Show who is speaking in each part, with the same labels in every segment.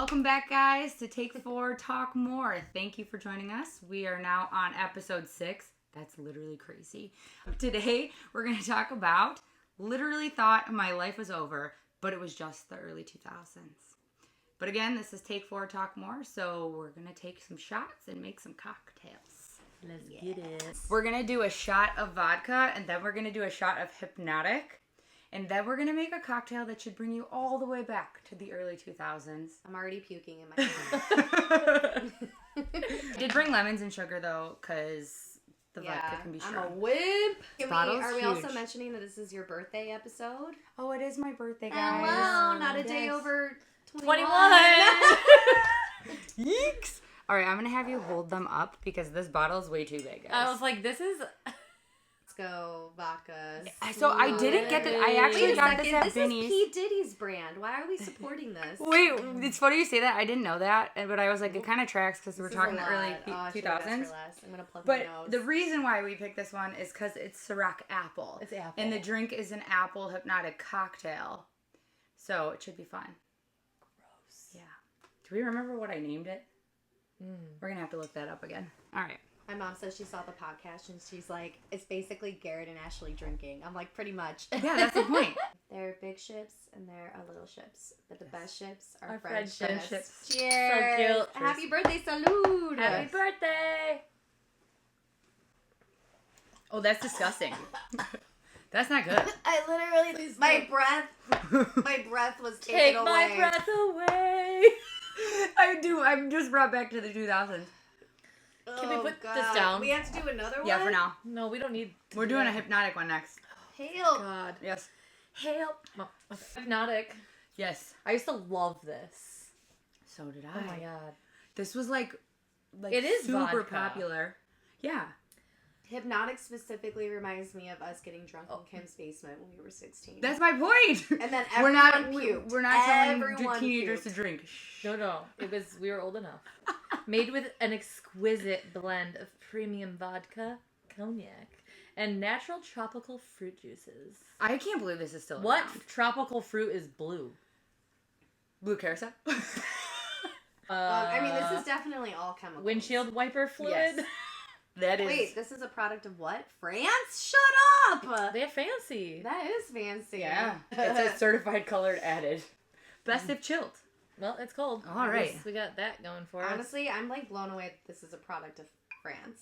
Speaker 1: Welcome back, guys, to Take 4 Talk More. Thank you for joining us. We are now on episode 6. That's literally crazy. Today, we're going to talk about literally thought my life was over, but it was just the early 2000s. But again, this is Take 4 Talk More, so we're going to take some shots and make some cocktails.
Speaker 2: Let's get it.
Speaker 1: We're going to do a shot of vodka, and then we're going to do a shot of Hypnotic. And then we're going to make a cocktail that should bring you all the way back to the early 2000s.
Speaker 2: I'm already puking in my hand.
Speaker 1: Did bring lemons and sugar, though, because the vodka can be strong.
Speaker 2: I'm a wimp. Are we
Speaker 1: huge.
Speaker 2: also mentioning that this is your birthday episode?
Speaker 1: Oh, it is my birthday, guys.
Speaker 2: Hello, not a day over 21.
Speaker 1: Yeeks! All right, I'm going to have you hold them up because this bottle is way too big, guys.
Speaker 3: I was like, this is...
Speaker 2: Let's go, vodka.
Speaker 1: So I didn't get this. I actually got this at Vinny's.
Speaker 2: This is P. Diddy's brand. Why are we supporting this?
Speaker 1: Wait, it's funny you say that. I didn't know that, but I was like, it kind of tracks because we're talking the early 2000s.
Speaker 2: I'm gonna plug
Speaker 1: but
Speaker 2: my nose.
Speaker 1: the reason why we picked this one is because it's Ciroc Apple.
Speaker 3: It's apple.
Speaker 1: And the drink is an apple hypnotic cocktail. So it should be fun.
Speaker 3: Gross.
Speaker 1: Yeah. Do we remember what I named it? We're going to have to look that up again. All right.
Speaker 2: My mom says she saw the podcast and she's like, it's basically Garrett and Ashley drinking. I'm like, pretty much.
Speaker 1: Yeah, that's the point.
Speaker 2: There are big ships and there are little ships. But the best ships are
Speaker 3: Our
Speaker 2: friendships.
Speaker 3: friendships.
Speaker 2: Cheers.
Speaker 3: So cute.
Speaker 2: Happy birthday, salud.
Speaker 3: Happy birthday!
Speaker 1: Oh, that's disgusting. That's not good.
Speaker 2: I literally, my breath was taken
Speaker 3: Take
Speaker 2: away.
Speaker 3: my breath away!
Speaker 1: I'm just brought back to the 2000s.
Speaker 3: Can we put
Speaker 2: God.
Speaker 3: this down?
Speaker 2: We have to do another one?
Speaker 1: Yeah, for now.
Speaker 3: No, we don't need to
Speaker 1: We're
Speaker 3: do
Speaker 1: doing a
Speaker 3: that.
Speaker 1: hypnotic one next.
Speaker 2: Help.
Speaker 3: God.
Speaker 1: Yes.
Speaker 3: Help. Hypnotic.
Speaker 1: Yes.
Speaker 3: I used to love this.
Speaker 1: So did I.
Speaker 3: Oh my god.
Speaker 1: This was like
Speaker 3: It is
Speaker 1: super
Speaker 3: vodka.
Speaker 1: popular. Yeah.
Speaker 2: Hypnotic specifically reminds me of us getting drunk in Kim's basement when we were 16.
Speaker 1: That's my point.
Speaker 2: And then
Speaker 1: we're
Speaker 2: everyone
Speaker 1: not
Speaker 2: puked.
Speaker 1: we're not telling
Speaker 2: Everyone
Speaker 1: teenagers
Speaker 2: puked.
Speaker 1: to drink. Shh.
Speaker 3: No. We were old enough. Made with an exquisite blend of premium vodka, cognac, and natural tropical fruit juices.
Speaker 1: I can't believe this is still
Speaker 3: What
Speaker 1: around.
Speaker 3: tropical fruit is blue?
Speaker 1: Blue carousel?
Speaker 2: I mean, this is definitely all chemicals.
Speaker 3: Windshield wiper fluid.
Speaker 1: Yes. That is.
Speaker 2: Wait, this is a product of what? France? Shut up!
Speaker 3: They have fancy.
Speaker 2: That is fancy.
Speaker 1: Yeah. It says certified colored added. Best if chilled.
Speaker 3: Well, it's cold.
Speaker 1: All
Speaker 3: At
Speaker 1: right.
Speaker 3: least we got that going for us.
Speaker 2: Honestly, I'm like blown away that this is a product of France.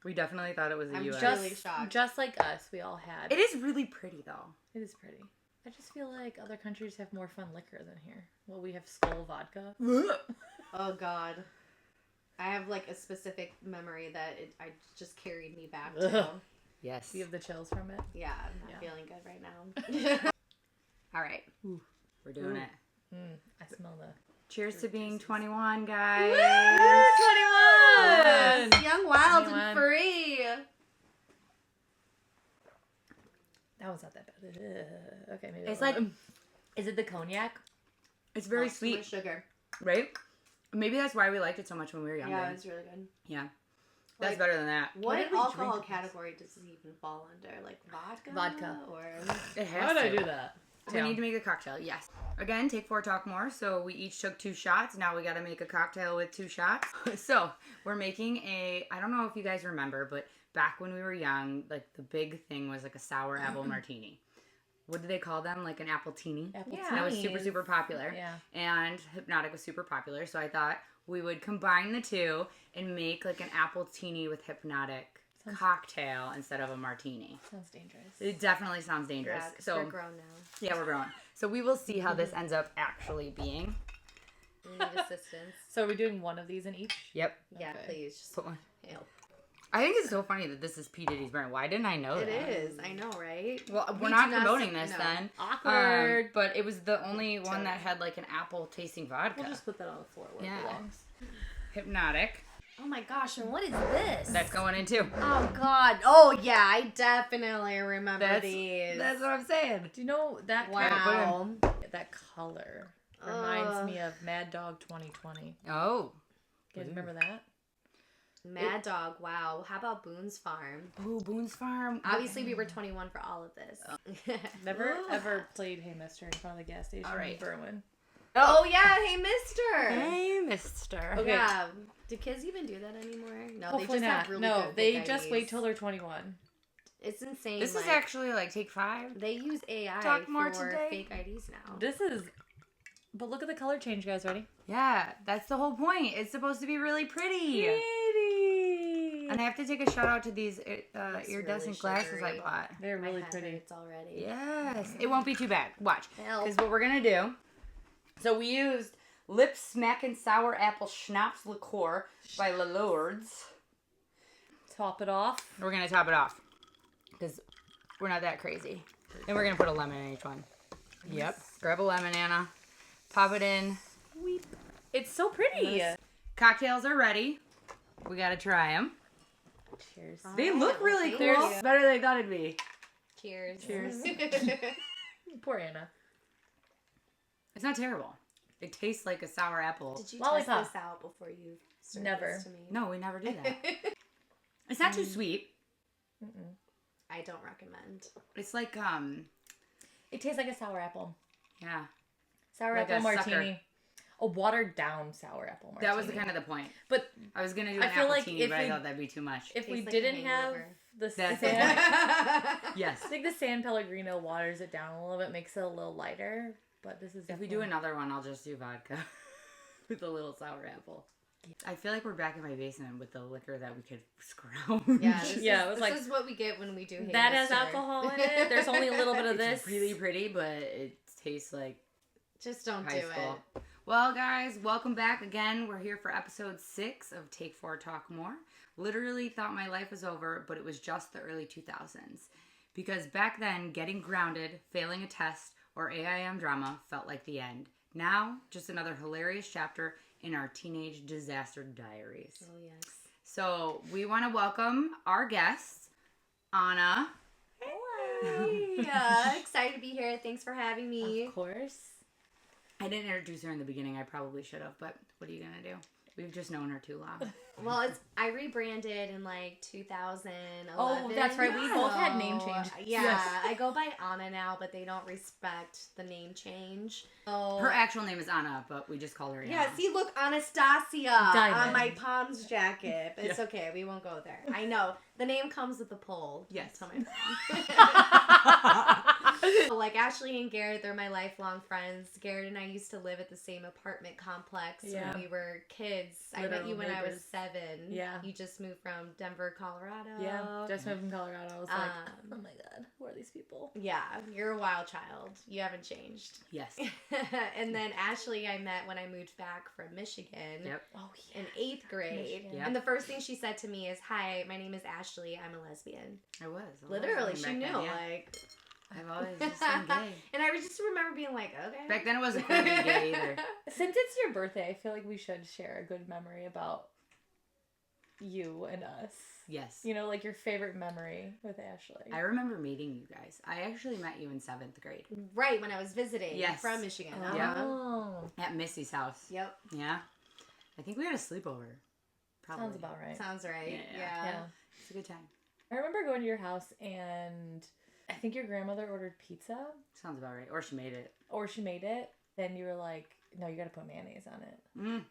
Speaker 1: We definitely thought it was a
Speaker 2: I'm
Speaker 1: US.
Speaker 2: really shocked.
Speaker 3: Just like us, we all had.
Speaker 1: It is really pretty though.
Speaker 3: It is pretty. I just feel like other countries have more fun liquor than here. Well, we have Skull vodka.
Speaker 2: Oh God. I have like a specific memory that I just carried me back to.
Speaker 1: Yes.
Speaker 3: Do you have the chills from it?
Speaker 2: Yeah, I'm not
Speaker 3: Yeah.
Speaker 2: feeling good right now.
Speaker 1: All right. We're doing it.
Speaker 3: I smell the...
Speaker 1: Cheers to being 21, guys.
Speaker 3: 21!
Speaker 2: Yes. Young, wild,
Speaker 3: 21.
Speaker 2: and free.
Speaker 3: That was not that bad. Okay, maybe
Speaker 1: It's
Speaker 3: that
Speaker 1: like,
Speaker 3: one. Is it the cognac?
Speaker 1: it's very
Speaker 2: Too
Speaker 1: sweet,
Speaker 2: much sugar.
Speaker 1: right? Maybe that's why we liked it so much when we were younger.
Speaker 2: Yeah, it's really good.
Speaker 1: Yeah. That's
Speaker 2: Like,
Speaker 1: better than that.
Speaker 2: What
Speaker 3: did we
Speaker 2: alcohol
Speaker 3: drink?
Speaker 2: category does it even fall under? Like vodka?
Speaker 3: Vodka.
Speaker 2: Or
Speaker 1: It has
Speaker 3: How did I
Speaker 1: to.
Speaker 3: do that?
Speaker 1: We need to make a cocktail, yes. Again, Take 4 Talk More. So we each took 2 shots. Now we got to make a cocktail with 2 shots. So we're making I don't know if you guys remember, but back when we were young, like the big thing was like a sour apple martini. What do they call them? Like an apple teeny?
Speaker 3: Apple
Speaker 2: Yeah.
Speaker 1: And that was
Speaker 3: teenies.
Speaker 1: super, super popular.
Speaker 3: Yeah.
Speaker 1: And Hypnotic was super popular. So I thought we would combine the two and make like an apple teeny with Hypnotic cocktail instead of a martini.
Speaker 3: Sounds dangerous.
Speaker 1: It definitely sounds dangerous.
Speaker 2: Yeah, 'cause
Speaker 1: so
Speaker 2: we're grown now.
Speaker 1: yeah, we're growing. So we will see how this ends up actually being.
Speaker 2: We need assistance.
Speaker 3: So are we doing one of these in each?
Speaker 1: Yep.
Speaker 2: Yeah,
Speaker 3: Okay.
Speaker 2: please. Just
Speaker 1: Put one.
Speaker 2: help.
Speaker 1: I think it's so funny that this is P. Diddy's brand. Why didn't I know
Speaker 2: It
Speaker 1: that?
Speaker 2: is. I know, right?
Speaker 1: Well, we're
Speaker 2: We
Speaker 1: not
Speaker 2: do not
Speaker 1: promoting
Speaker 2: say-
Speaker 1: this
Speaker 2: no.
Speaker 1: then.
Speaker 3: Awkward.
Speaker 1: But it was the only one that had like an apple tasting vodka.
Speaker 3: We'll just put that on the floor where
Speaker 1: Yeah.
Speaker 3: it belongs.
Speaker 1: Hypnotic.
Speaker 2: Oh my gosh, and what is this?
Speaker 1: That's going in too.
Speaker 2: Oh God. Oh yeah, I definitely remember these.
Speaker 1: That's what I'm saying.
Speaker 3: Do you know that
Speaker 2: Wow.
Speaker 3: that color reminds me of Mad Dog 2020.
Speaker 1: Oh.
Speaker 3: You guys remember that?
Speaker 2: Mad Dog, wow. How about Boone's Farm?
Speaker 1: Ooh, Boone's Farm.
Speaker 2: Obviously, we were 21 for all of this.
Speaker 3: Never
Speaker 2: Ooh.
Speaker 3: ever played Hey Mister in front of the gas station
Speaker 1: All right.
Speaker 3: in Berwyn.
Speaker 2: Oh yeah, hey mister.
Speaker 3: Hey, mister. Okay.
Speaker 2: Yeah. Do kids even do that anymore? No,
Speaker 3: Hopefully
Speaker 2: they just
Speaker 3: not.
Speaker 2: have really
Speaker 3: No,
Speaker 2: good
Speaker 3: they
Speaker 2: fake
Speaker 3: just
Speaker 2: IDs.
Speaker 3: wait till they're 21.
Speaker 2: It's insane.
Speaker 1: This is
Speaker 2: like,
Speaker 1: actually like take 5.
Speaker 2: they use AI
Speaker 1: Talk more
Speaker 2: for
Speaker 1: today.
Speaker 2: fake IDs now.
Speaker 3: This is... But look at the color change, guys. Ready?
Speaker 1: Yeah, that's the whole point. It's supposed to be really pretty.
Speaker 3: Pretty.
Speaker 1: And I have to take a shout out to these iridescent
Speaker 2: really
Speaker 1: glasses I
Speaker 2: sugary.
Speaker 1: bought.
Speaker 3: They're
Speaker 2: My
Speaker 3: really
Speaker 2: head
Speaker 3: pretty.
Speaker 2: hurts already.
Speaker 1: Yes. It won't be too bad. Watch.
Speaker 2: Help.
Speaker 1: Because what we're going to do. So we used Lip Smackin' Sour Apple Schnapps Liqueur by La Lourdes.
Speaker 3: Top it off.
Speaker 1: We're going to top it off. Because we're not that crazy. And we're going to put a lemon in each one. Yep. Grab a lemon, Anna. Pop it in.
Speaker 3: Weep. It's so pretty.
Speaker 1: Yes. Cocktails are ready. We got to try them.
Speaker 3: Cheers.
Speaker 1: They look really cool.
Speaker 2: Thank you.
Speaker 1: Better than I thought it'd be.
Speaker 2: Cheers.
Speaker 3: Cheers. Poor Anna.
Speaker 1: It's not terrible. It tastes like a sour apple.
Speaker 2: Did you
Speaker 3: Lollipop.
Speaker 2: test this out before you served
Speaker 3: Never.
Speaker 2: this to me?
Speaker 1: No, we never do that. It's not too sweet.
Speaker 3: Mm-mm.
Speaker 2: I don't recommend.
Speaker 1: It's like
Speaker 3: It tastes like a sour apple.
Speaker 1: yeah.
Speaker 3: Sour
Speaker 1: Like
Speaker 3: apple
Speaker 1: a
Speaker 3: martini.
Speaker 1: sucker.
Speaker 3: A watered down sour apple martini.
Speaker 1: That was the kind of the point.
Speaker 3: But
Speaker 1: I was gonna do
Speaker 3: I
Speaker 1: an
Speaker 3: feel
Speaker 1: apple
Speaker 3: like
Speaker 1: teeny,
Speaker 3: if
Speaker 1: but I
Speaker 3: we-
Speaker 1: thought that'd be too much.
Speaker 3: if we
Speaker 2: Tastes like a
Speaker 3: didn't have
Speaker 2: hangover.
Speaker 3: the
Speaker 1: That's
Speaker 3: San,
Speaker 1: Yes.
Speaker 3: I think the San Pellegrino waters it down a little bit, makes it a little lighter. But this is
Speaker 1: If we
Speaker 3: definitely...
Speaker 1: do another one, I'll just do vodka with a little sour apple. I feel like we're back in my basement with the liquor that we could scrounge.
Speaker 2: Yeah,
Speaker 3: Yeah, it was like-
Speaker 2: this is what we get when we do hate
Speaker 3: that has
Speaker 2: Mister.
Speaker 3: alcohol in it. There's only a little bit of
Speaker 1: It's
Speaker 3: this.
Speaker 1: really pretty, but it tastes like
Speaker 2: Just don't
Speaker 1: high
Speaker 2: do
Speaker 1: school.
Speaker 2: it.
Speaker 1: Well, guys, welcome back again. We're here for episode 6 of Take 4 Talk More. Literally thought my life was over, but it was just the early 2000s. Because back then, getting grounded, failing a test, or AIM drama felt like the end. Now, just another hilarious chapter in our teenage disaster diaries.
Speaker 2: Oh yes.
Speaker 1: So, we want to welcome our guests, Anna.
Speaker 2: Yeah, excited to be here. Thanks for having me.
Speaker 3: Of course.
Speaker 1: I didn't introduce her in the beginning. I probably should have, but what are you going to do? We've just known her too long.
Speaker 2: Well, I rebranded in like 2011.
Speaker 3: Oh, that's right. We both had name change.
Speaker 2: Yeah,
Speaker 3: Yes.
Speaker 2: I go by Anna now, but they don't respect the name change. So,
Speaker 1: Her actual name is Anna, but we just call her Anna.
Speaker 2: yeah, see, look, Anastasia on
Speaker 3: Diamond.
Speaker 2: my Palms jacket. But it's okay. We won't go there. I know. The name comes with the pull.
Speaker 1: Yes.
Speaker 2: Tell my So, like Ashley and Garrett, they're my lifelong friends. Garrett and I used to live at the same apartment complex
Speaker 3: Yeah.
Speaker 2: when we were kids. I met
Speaker 3: Literal
Speaker 2: you when I was
Speaker 3: neighbors.
Speaker 2: 7.
Speaker 3: Yeah.
Speaker 2: You just moved from Denver, Colorado.
Speaker 3: Yeah. Just moved from Colorado. I was like,
Speaker 2: Um,
Speaker 3: oh my god, who are these people?
Speaker 2: Yeah, you're a wild child. You haven't changed.
Speaker 1: Yes.
Speaker 2: And then Ashley, I met when I moved back from Michigan.
Speaker 1: Yep.
Speaker 3: Oh
Speaker 2: In 8th grade.
Speaker 3: Michigan.
Speaker 1: Yep.
Speaker 2: And the first thing she said to me is, "Hi, my name is Ashley. I'm a lesbian."
Speaker 1: I was.
Speaker 2: Literally, she
Speaker 1: back
Speaker 2: knew.
Speaker 1: then, yeah.
Speaker 2: Like,
Speaker 1: I've always just been gay.
Speaker 2: and I just remember being like, okay.
Speaker 1: Back then it wasn't cool to be gay either.
Speaker 3: Since it's your birthday, I feel like we should share a good memory about you and us.
Speaker 1: Yes.
Speaker 3: You know, like your favorite memory with Ashley.
Speaker 1: I remember meeting you guys. I actually met you in 7th grade
Speaker 2: Right, when I was visiting
Speaker 1: Yes.
Speaker 2: from Michigan.
Speaker 3: Oh.
Speaker 1: Yeah.
Speaker 3: Oh.
Speaker 1: at Missy's house.
Speaker 2: Yep.
Speaker 1: Yeah. I think we had a sleepover. Probably.
Speaker 3: Sounds about right.
Speaker 2: Sounds right.
Speaker 1: Yeah.
Speaker 2: Yeah.
Speaker 3: Yeah.
Speaker 1: It's a good time.
Speaker 3: I remember going to your house and I think your grandmother ordered pizza
Speaker 1: Sounds about right. Or she made it.
Speaker 3: or she made it. Then you were like, no, you gotta put mayonnaise on it.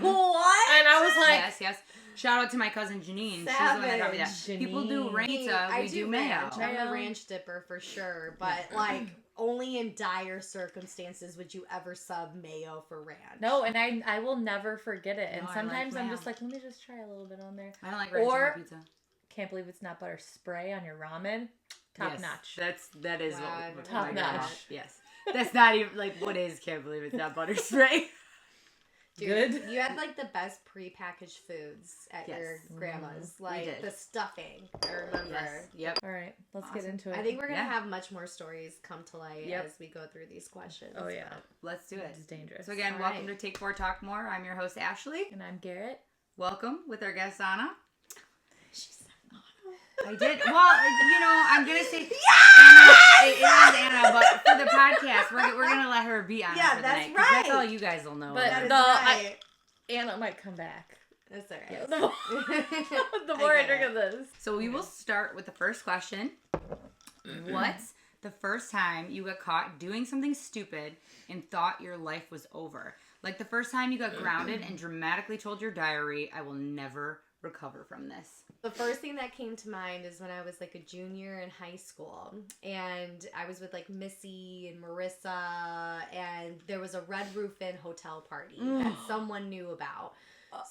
Speaker 2: What?
Speaker 3: And I was like,
Speaker 1: yes, yes. Shout out to my cousin Janine. She's the one that taught me that.
Speaker 3: Savage.
Speaker 1: People do
Speaker 3: Janine.
Speaker 1: pizza.
Speaker 2: I
Speaker 1: We do mayo.
Speaker 2: ranch. I'm
Speaker 3: Mayo.
Speaker 2: a ranch dipper for sure, but like only in dire circumstances would you ever sub mayo for ranch.
Speaker 3: no, and I will never forget it. And
Speaker 1: No, I like
Speaker 3: sometimes I'm
Speaker 1: mayo.
Speaker 3: just like, let me just try a little bit on there.
Speaker 1: I don't like ranch
Speaker 3: Or-
Speaker 1: on pizza.
Speaker 3: Can't believe it's not butter spray on your ramen. Top
Speaker 1: Yes,
Speaker 3: notch.
Speaker 1: That is
Speaker 2: Wow,
Speaker 1: what
Speaker 3: Top
Speaker 1: my grandma-
Speaker 3: notch.
Speaker 1: Yes. That's not even like what is. Can't believe it's not butter spray.
Speaker 2: Dude,
Speaker 3: Good.
Speaker 2: You had like the best prepackaged foods at
Speaker 1: Yes.
Speaker 2: your grandma's.
Speaker 1: We
Speaker 2: Like
Speaker 1: did.
Speaker 2: the stuffing. I remember.
Speaker 1: Yes. Yep.
Speaker 3: All right, let's
Speaker 1: Awesome.
Speaker 3: get into it.
Speaker 2: I think we're gonna
Speaker 1: Yeah.
Speaker 2: have much more stories come to light
Speaker 1: Yep.
Speaker 2: as we go through these questions.
Speaker 3: Oh yeah,
Speaker 1: Let's do it.
Speaker 3: it's dangerous.
Speaker 1: So again,
Speaker 2: All
Speaker 1: welcome
Speaker 2: right.
Speaker 1: to Take 4 Talk More. I'm your host Ashley.
Speaker 3: And I'm Garrett.
Speaker 1: Welcome with our guest Anna.
Speaker 2: She said,
Speaker 1: I did. Well, you know, I'm gonna say Anna. It is Anna, but for the podcast, we're gonna let her be Anna
Speaker 2: Yeah,
Speaker 1: for the
Speaker 2: that's
Speaker 1: night. 'Cause That's
Speaker 2: right.
Speaker 1: all you guys will know.
Speaker 3: But
Speaker 2: that is
Speaker 3: the-
Speaker 2: right.
Speaker 3: Anna might come back.
Speaker 2: That's all
Speaker 3: Yeah,
Speaker 2: right.
Speaker 3: the more, the more I
Speaker 2: get
Speaker 3: drink
Speaker 2: it.
Speaker 3: of this.
Speaker 1: So we will start with the first question. What's the first time you got caught doing something stupid and thought your life was over. Like the first time you got grounded and dramatically told your diary, I will never recover from this.
Speaker 2: The first thing that came to mind is when I was like a junior in high school, and I was with like Missy and Marissa, and there was a Red Roof Inn hotel party that someone knew about.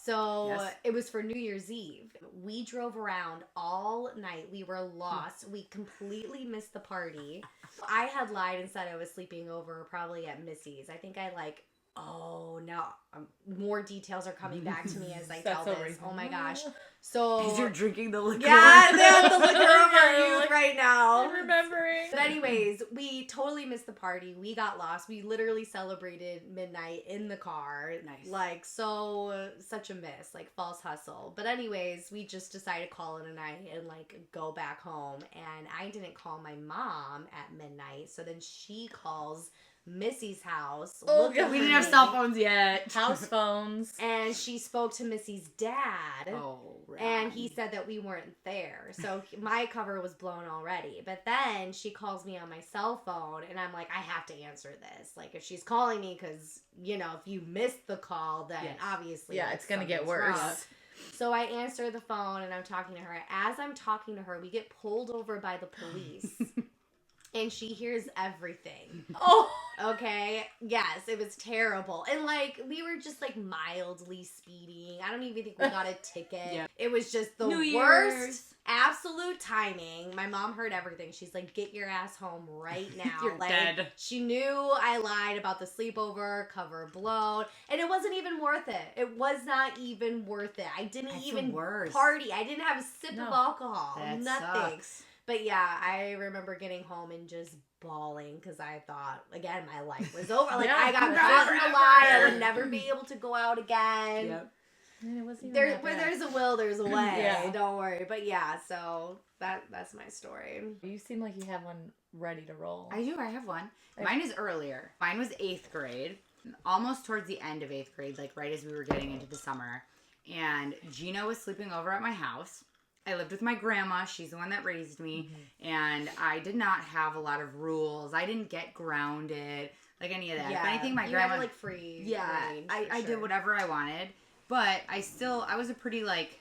Speaker 2: So
Speaker 1: Yes.
Speaker 2: it was for New Year's Eve. We drove around all night. We were lost. We completely missed the party. I had lied and said I was sleeping over probably at Missy's. I think I like, oh no, more details are coming back to me as I tell
Speaker 3: so
Speaker 2: this.
Speaker 3: reasonable.
Speaker 2: Oh my gosh. So
Speaker 1: Because you're drinking the liquor.
Speaker 2: yeah, that's the liquor of our youth right now.
Speaker 3: I'm remembering.
Speaker 2: But anyways, we totally missed the party. We got lost. We literally celebrated midnight in the car.
Speaker 1: Nice.
Speaker 2: Like, such a miss. Like, false hustle. But anyways, we just decided to call it a night and, like, go back home. And I didn't call my mom at midnight. So then she calls Missy's house.
Speaker 3: Oh,
Speaker 2: looking
Speaker 3: God.
Speaker 1: We
Speaker 2: for
Speaker 1: didn't have
Speaker 2: me,
Speaker 1: cell phones yet.
Speaker 3: House phones.
Speaker 2: And she spoke to Missy's dad.
Speaker 1: Oh, right.
Speaker 2: And he said that we weren't there. So my cover was blown already. But then she calls me on my cell phone, and I'm like, I have to answer this. Like, if she's calling me, because, you know, if you missed the call, then
Speaker 1: Yes.
Speaker 2: obviously
Speaker 3: Yeah, it's going to get worse.
Speaker 2: wrong. So I answer the phone, and I'm talking to her. As I'm talking to her, we get pulled over by the police. And she hears everything.
Speaker 3: Oh.
Speaker 2: Okay? Yes, it was terrible. And, like, we were just, like, mildly speeding. I don't even think we got a ticket.
Speaker 1: Yeah.
Speaker 2: It was just the
Speaker 1: New
Speaker 2: worst,
Speaker 1: Year's.
Speaker 2: absolute timing. My mom heard everything. She's like, get your ass home right now.
Speaker 1: You're
Speaker 2: like,
Speaker 1: dead.
Speaker 2: She knew I lied about the sleepover, cover blown. And it wasn't even worth it. It was not even worth it. I didn't
Speaker 1: That's
Speaker 2: even
Speaker 1: the worst.
Speaker 2: party. I didn't have a sip
Speaker 3: No.
Speaker 2: of alcohol.
Speaker 1: That
Speaker 2: Nothing.
Speaker 1: sucks.
Speaker 2: But yeah, I remember getting home and just bawling because I thought, again, my life was over. Like,
Speaker 3: Yeah,
Speaker 2: I got
Speaker 3: forever.
Speaker 2: caught in a lie. I would never be able to go out again.
Speaker 1: Yep.
Speaker 3: And it wasn't even
Speaker 2: There,
Speaker 3: that
Speaker 2: where
Speaker 3: bad.
Speaker 2: there's a will, there's a way.
Speaker 3: Yeah.
Speaker 2: Don't worry. But yeah, so that's my story.
Speaker 3: You seem like you have one ready to roll.
Speaker 1: I do. I have one. Mine is earlier. Mine was 8th grade, almost towards the end of 8th grade, like right as we were getting into the summer. And Gina was sleeping over at my house. I lived with my grandma. She's the one that raised me. And I did not have a lot of rules. I didn't get grounded, like any of that. If anything, my
Speaker 2: you
Speaker 1: grandma...
Speaker 2: had like free
Speaker 1: Yeah,
Speaker 2: range,
Speaker 1: I
Speaker 2: for
Speaker 1: did
Speaker 2: sure.
Speaker 1: whatever I wanted. But I was a pretty, like...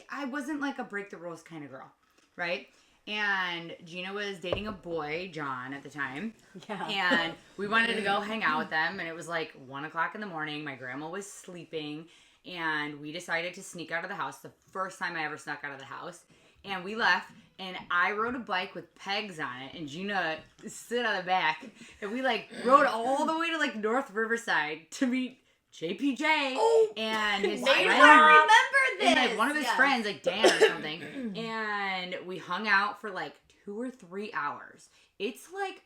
Speaker 1: I wasn't like a break the rules kind of girl, right? And Gina was dating a boy, John, at the time.
Speaker 2: Yeah.
Speaker 1: And we wanted to go hang out with them. And it was like 1 o'clock in the morning. My grandma was sleeping. And we decided to sneak out of the house. The first time I ever snuck out of the house. And we left. And I rode a bike with pegs on it. And Gina stood on the back. And we like rode all the way to like North Riverside to meet JPJ and his
Speaker 2: Why do
Speaker 1: friend.
Speaker 2: I remember this?
Speaker 1: And like one of his
Speaker 2: Yes.
Speaker 1: friends, like Dan or something. And we hung out for like 2 or 3 hours. It's like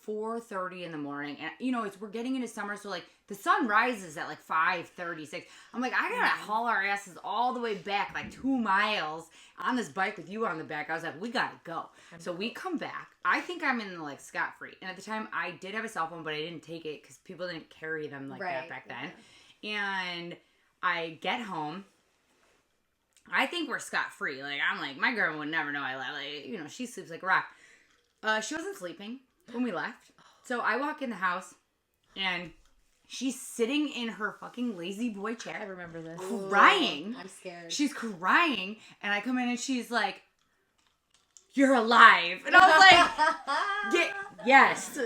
Speaker 1: 4:30 in the morning, and you know we're getting into summer, so like the sun rises at like 5:36. I'm like, I gotta haul our asses all the way back like 2 miles on this bike with you on the back. I was like, we gotta go. So we come back. I think I'm in like scot-free, and at the time I did have a cell phone, but I didn't take it because people didn't carry them like that back then. And I get home. I think we're scot-free. Like, I'm like, my grandma would never know I left. Like, you know, she sleeps like a rock. She wasn't sleeping when we left. So I walk in the house, and she's sitting in her fucking lazy boy
Speaker 3: I
Speaker 1: chair,
Speaker 3: remember this.
Speaker 1: crying.
Speaker 2: I'm scared.
Speaker 1: She's crying, and I come in, and she's like, you're alive. And I was like, yes,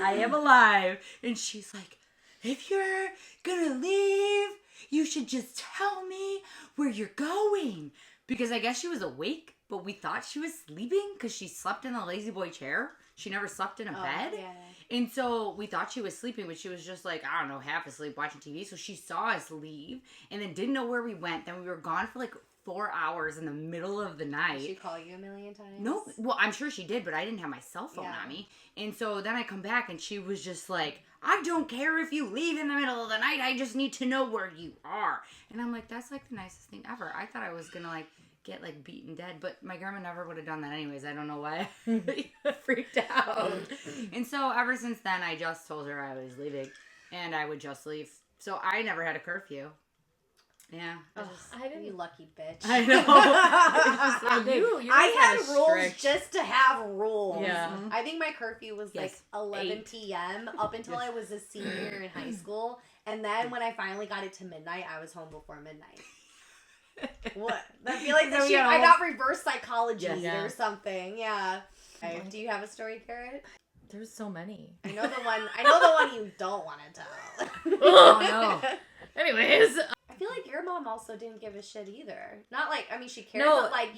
Speaker 1: I am alive. And she's like, if you're gonna leave, you should just tell me where you're going. Because I guess she was awake, but we thought she was sleeping because she slept in the lazy boy chair. She never slept in a bed.
Speaker 2: Yeah.
Speaker 1: And so we thought she was sleeping, but she was just like, I don't know, half asleep watching TV. So she saw us leave and then didn't know where we went. Then we were gone for like 4 hours in the middle of the night.
Speaker 2: Did she call you a million times?
Speaker 1: No, well, I'm sure she did, but I didn't have my cell phone
Speaker 2: Yeah.
Speaker 1: on me. And so then I come back and she was just like, I don't care if you leave in the middle of the night. I just need to know where you are. And I'm like, that's like the nicest thing ever. I thought I was going to like get like beaten dead, but my grandma never would have done that anyways. I don't know why I freaked out. And so ever since then, I just told her I was leaving and I would just leave. So I never had a curfew. Yeah.
Speaker 3: I didn't.
Speaker 2: You lucky bitch.
Speaker 1: I know.
Speaker 3: You
Speaker 2: I
Speaker 3: guys
Speaker 2: had rules
Speaker 3: strict.
Speaker 2: just to have rules.
Speaker 3: Yeah.
Speaker 2: I think my curfew was like
Speaker 1: Yes.
Speaker 2: 11
Speaker 1: 8.
Speaker 2: p.m. up until I was a senior in high school. And then when I finally got it to midnight, I was home before midnight. What? I feel like
Speaker 1: So,
Speaker 2: I got reverse psychology
Speaker 3: Yeah.
Speaker 2: or something. Yeah. Okay, do you have a story, Garrett?
Speaker 3: There's so many.
Speaker 2: I know the one you don't want to tell.
Speaker 1: Oh, no.
Speaker 3: Anyways,
Speaker 2: I feel like your mom also didn't give a shit either. Not like, I mean, she cared,
Speaker 3: No,
Speaker 2: but like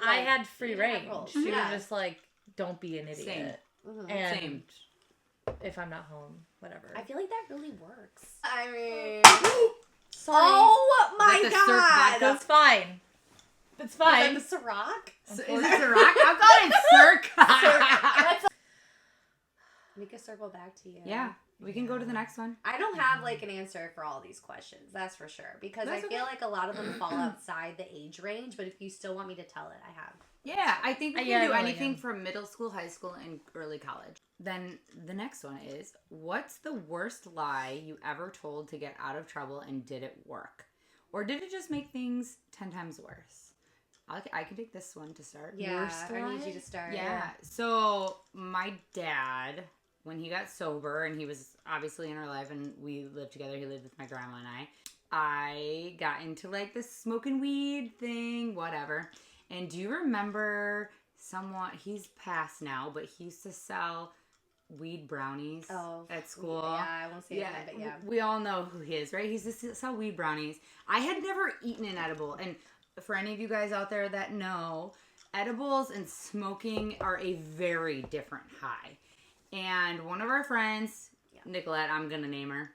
Speaker 3: I had free
Speaker 2: you didn't have
Speaker 3: range.
Speaker 2: rules.
Speaker 3: She
Speaker 2: Yeah.
Speaker 3: was just like, don't be an idiot.
Speaker 1: Same.
Speaker 2: Mhm.
Speaker 3: And
Speaker 1: Same.
Speaker 3: if I'm not home, whatever.
Speaker 2: I feel like that really works. I mean,
Speaker 3: Sorry.
Speaker 2: oh my
Speaker 1: Is that the Cirque
Speaker 2: god,
Speaker 1: vodka?
Speaker 3: That's fine. That's
Speaker 2: is
Speaker 3: fine.
Speaker 2: that the Ciroc?
Speaker 1: So is it Ciroc? I'm calling it Cirque.
Speaker 2: We could circle back to you.
Speaker 1: Yeah. We can go to the next one.
Speaker 2: I don't have like an answer for all these questions, that's for sure. Because
Speaker 1: That's
Speaker 2: I feel
Speaker 1: okay.
Speaker 2: like a lot of them fall outside the age range, but if you still want me to tell it, I have.
Speaker 1: Yeah, I think we
Speaker 3: Yeah,
Speaker 1: can
Speaker 3: I
Speaker 1: do
Speaker 3: know,
Speaker 1: anything
Speaker 3: yeah.
Speaker 1: from middle school, high school, and early college. Then the next one is, what's the worst lie you ever told to get out of trouble and did it work? Or did it just make things 10 times worse? I can take this one to start.
Speaker 2: Yeah,
Speaker 3: Worst
Speaker 2: I need
Speaker 3: lie?
Speaker 2: you to start.
Speaker 1: Yeah. So my dad, when he got sober, and he was obviously in our life, and we lived together. He lived with my grandma and I got into like this smoking weed thing, whatever. And do you remember someone? He's passed now, but he used to sell weed brownies at school.
Speaker 2: Yeah, I won't say it, but yeah.
Speaker 1: We all know who he is, right? He used to sell weed brownies. I had never eaten an edible, and for any of you guys out there that know, edibles and smoking are a very different high. And one of our friends, Nicolette, I'm going to name her.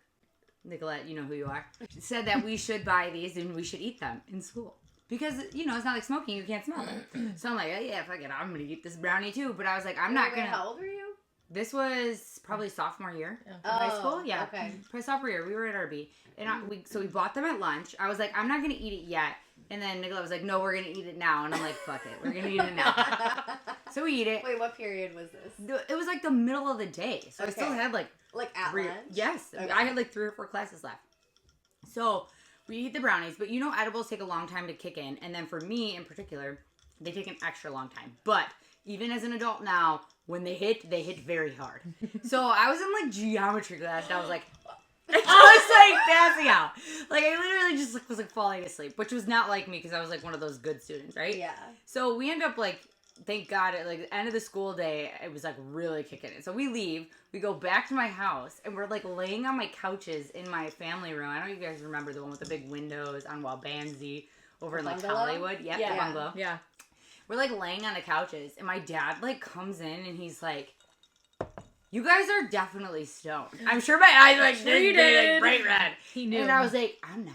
Speaker 1: Nicolette, you know who you are, said that we should buy these and we should eat them in school. Because, you know, it's not like smoking. You can't smell them. So I'm like, oh, yeah, fuck it. I'm going to eat this brownie too. But I was like, I'm not going to.
Speaker 2: How old were you?
Speaker 1: This was probably sophomore year
Speaker 3: Yeah.
Speaker 1: of high school. Yeah.
Speaker 2: Okay.
Speaker 1: Probably sophomore year. We were at RB. And we bought them at lunch. I was like, I'm not going to eat it yet. And then Nicolette was like, no, we're going to eat it now. And I'm like, fuck it. We're going to eat it now. So we eat it.
Speaker 2: Wait, what period was this?
Speaker 1: It was like the middle of the day. So I still
Speaker 2: Okay.
Speaker 1: had like
Speaker 2: Like at
Speaker 1: 3.
Speaker 2: lunch?
Speaker 1: Yes.
Speaker 2: Okay.
Speaker 1: I had like 3 or 4 classes left. So we eat the brownies. But you know edibles take a long time to kick in. And then for me in particular, they take an extra long time. But even as an adult now, when they hit very hard. So I was in like geometry class and I was like, I was like passing out. Like I literally just was like falling asleep, which was not like me because I was like one of those good students, right?
Speaker 2: Yeah.
Speaker 1: So we end up like, thank God, at like the end of the school day, it was like really kicking it. So we leave, we go back to my house, and we're like laying on my couches in my family room. I don't know if you guys remember the one with the big windows on Walbanzi over in like
Speaker 2: Bungalow?
Speaker 1: Hollywood. Yep,
Speaker 3: Yeah.
Speaker 1: the bungalow.
Speaker 3: Yeah.
Speaker 1: We're like laying on the couches, and my dad like comes in and he's like, "You guys are definitely stoned." I'm sure my eyes like
Speaker 3: Treated.
Speaker 1: like bright red.
Speaker 3: He knew.
Speaker 1: And I was like, "I'm not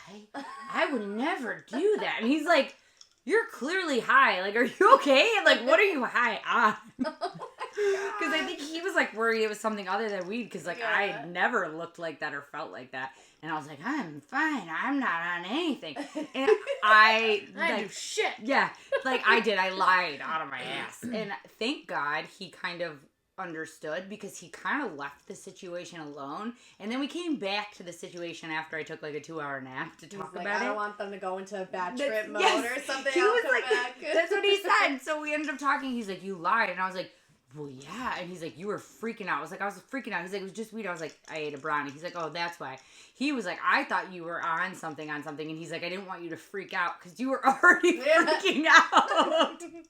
Speaker 1: high. I would never do that." And he's like, "You're clearly high. Like, are you okay? Like, what are you high on?" Because I think he was like worried it was something other than weed. Because like I never looked like that or felt like that. And I was like, "I'm fine. I'm not on anything." And I
Speaker 3: I do shit.
Speaker 1: yeah, like I did. I lied out of my ass. And thank God he kind of understood because he kind of left the situation alone. And then we came back to the situation after I took like a 2-hour nap to talk
Speaker 2: He's like,
Speaker 1: about
Speaker 2: I
Speaker 1: it.
Speaker 2: don't want them to go into a bad
Speaker 1: That's-
Speaker 2: trip mode
Speaker 1: yes.
Speaker 2: or something.
Speaker 1: He
Speaker 2: I'll
Speaker 1: was
Speaker 2: come
Speaker 1: like,
Speaker 2: back.
Speaker 1: that's what he said. So we ended up talking. He's like, "You lied." And I was like, "Well, yeah." And he's like, "You were freaking out." I was like, "I was freaking out." He's like, "It was just weed." I was like, "I ate a brownie." He's like, "Oh, that's why." He was like, "I thought you were on something. And he's like, "I didn't want you to freak out because you were already freaking out." And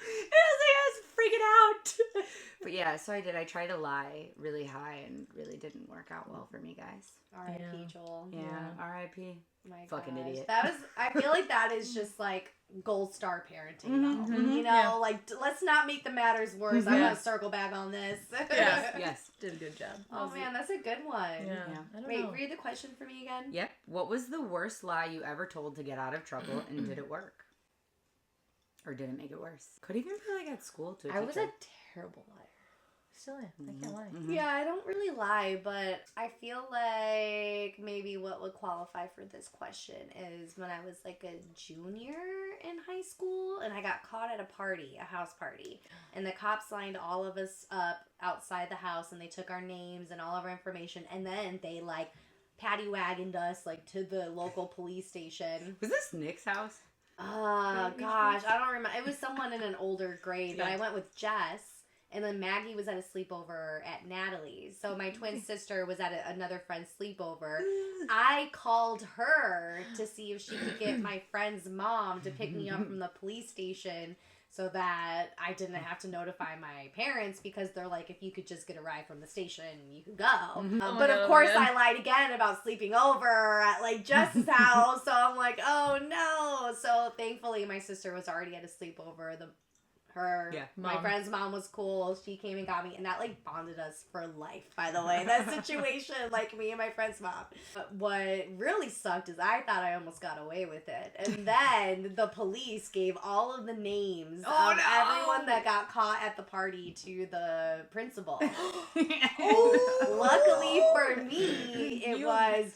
Speaker 1: I was freaking out. But yeah, so I did. I tried to lie really high and really didn't work out well for me, guys.
Speaker 2: R.I.P.
Speaker 3: Yeah.
Speaker 2: Joel.
Speaker 1: Yeah, R.I.P.
Speaker 2: My
Speaker 1: Fucking
Speaker 2: gosh.
Speaker 1: idiot.
Speaker 2: That was. I feel like that is just like gold star parenting.
Speaker 1: Mhm,
Speaker 2: Though.
Speaker 1: mhm.
Speaker 2: You know,
Speaker 3: Yeah.
Speaker 2: like let's not make the matters worse. I'm
Speaker 3: Yeah.
Speaker 2: gonna circle back on this.
Speaker 3: Yes.
Speaker 1: Yes.
Speaker 3: Did a good job.
Speaker 2: Oh man, that's a good one.
Speaker 3: Yeah.
Speaker 1: Yeah.
Speaker 3: I don't
Speaker 2: Wait,
Speaker 3: know.
Speaker 2: read the question for me again.
Speaker 1: Yep. What was the worst lie you ever told to get out of trouble, and did it work? Or did it make it worse? Could even be like at school too.
Speaker 3: I was a terrible liar. Still am. I can't lie.
Speaker 1: Mhm.
Speaker 2: Yeah, I don't really lie, but I feel like maybe what would qualify for this question is when I was like a junior in high school and I got caught at a party, a house party, and the cops lined all of us up outside the house and they took our names and all of our information and then they like paddy wagoned us like to the local police station.
Speaker 1: Was this Nick's house?
Speaker 2: Gosh, I don't remember. It was someone in an older grade, but
Speaker 1: Yeah.
Speaker 2: I went with Jess. And then Maggie was at a sleepover at Natalie's. So my twin sister was at another friend's sleepover. I called her to see if she could get my friend's mom to pick me up from the police station so that I didn't have to notify my parents, because they're like, if you could just get a ride from the station, you could go. But of course I lied again about sleeping over at like Jess's house. So I'm like, oh no. So thankfully my sister was already at a sleepover. My friend's mom was cool. She came and got me, and that like bonded us for life, by the way. That situation, like me and my friend's mom. But what really sucked is I thought I almost got away with it. And then the police gave all of the names of everyone that got caught at the party to the principal. Luckily for me, it was...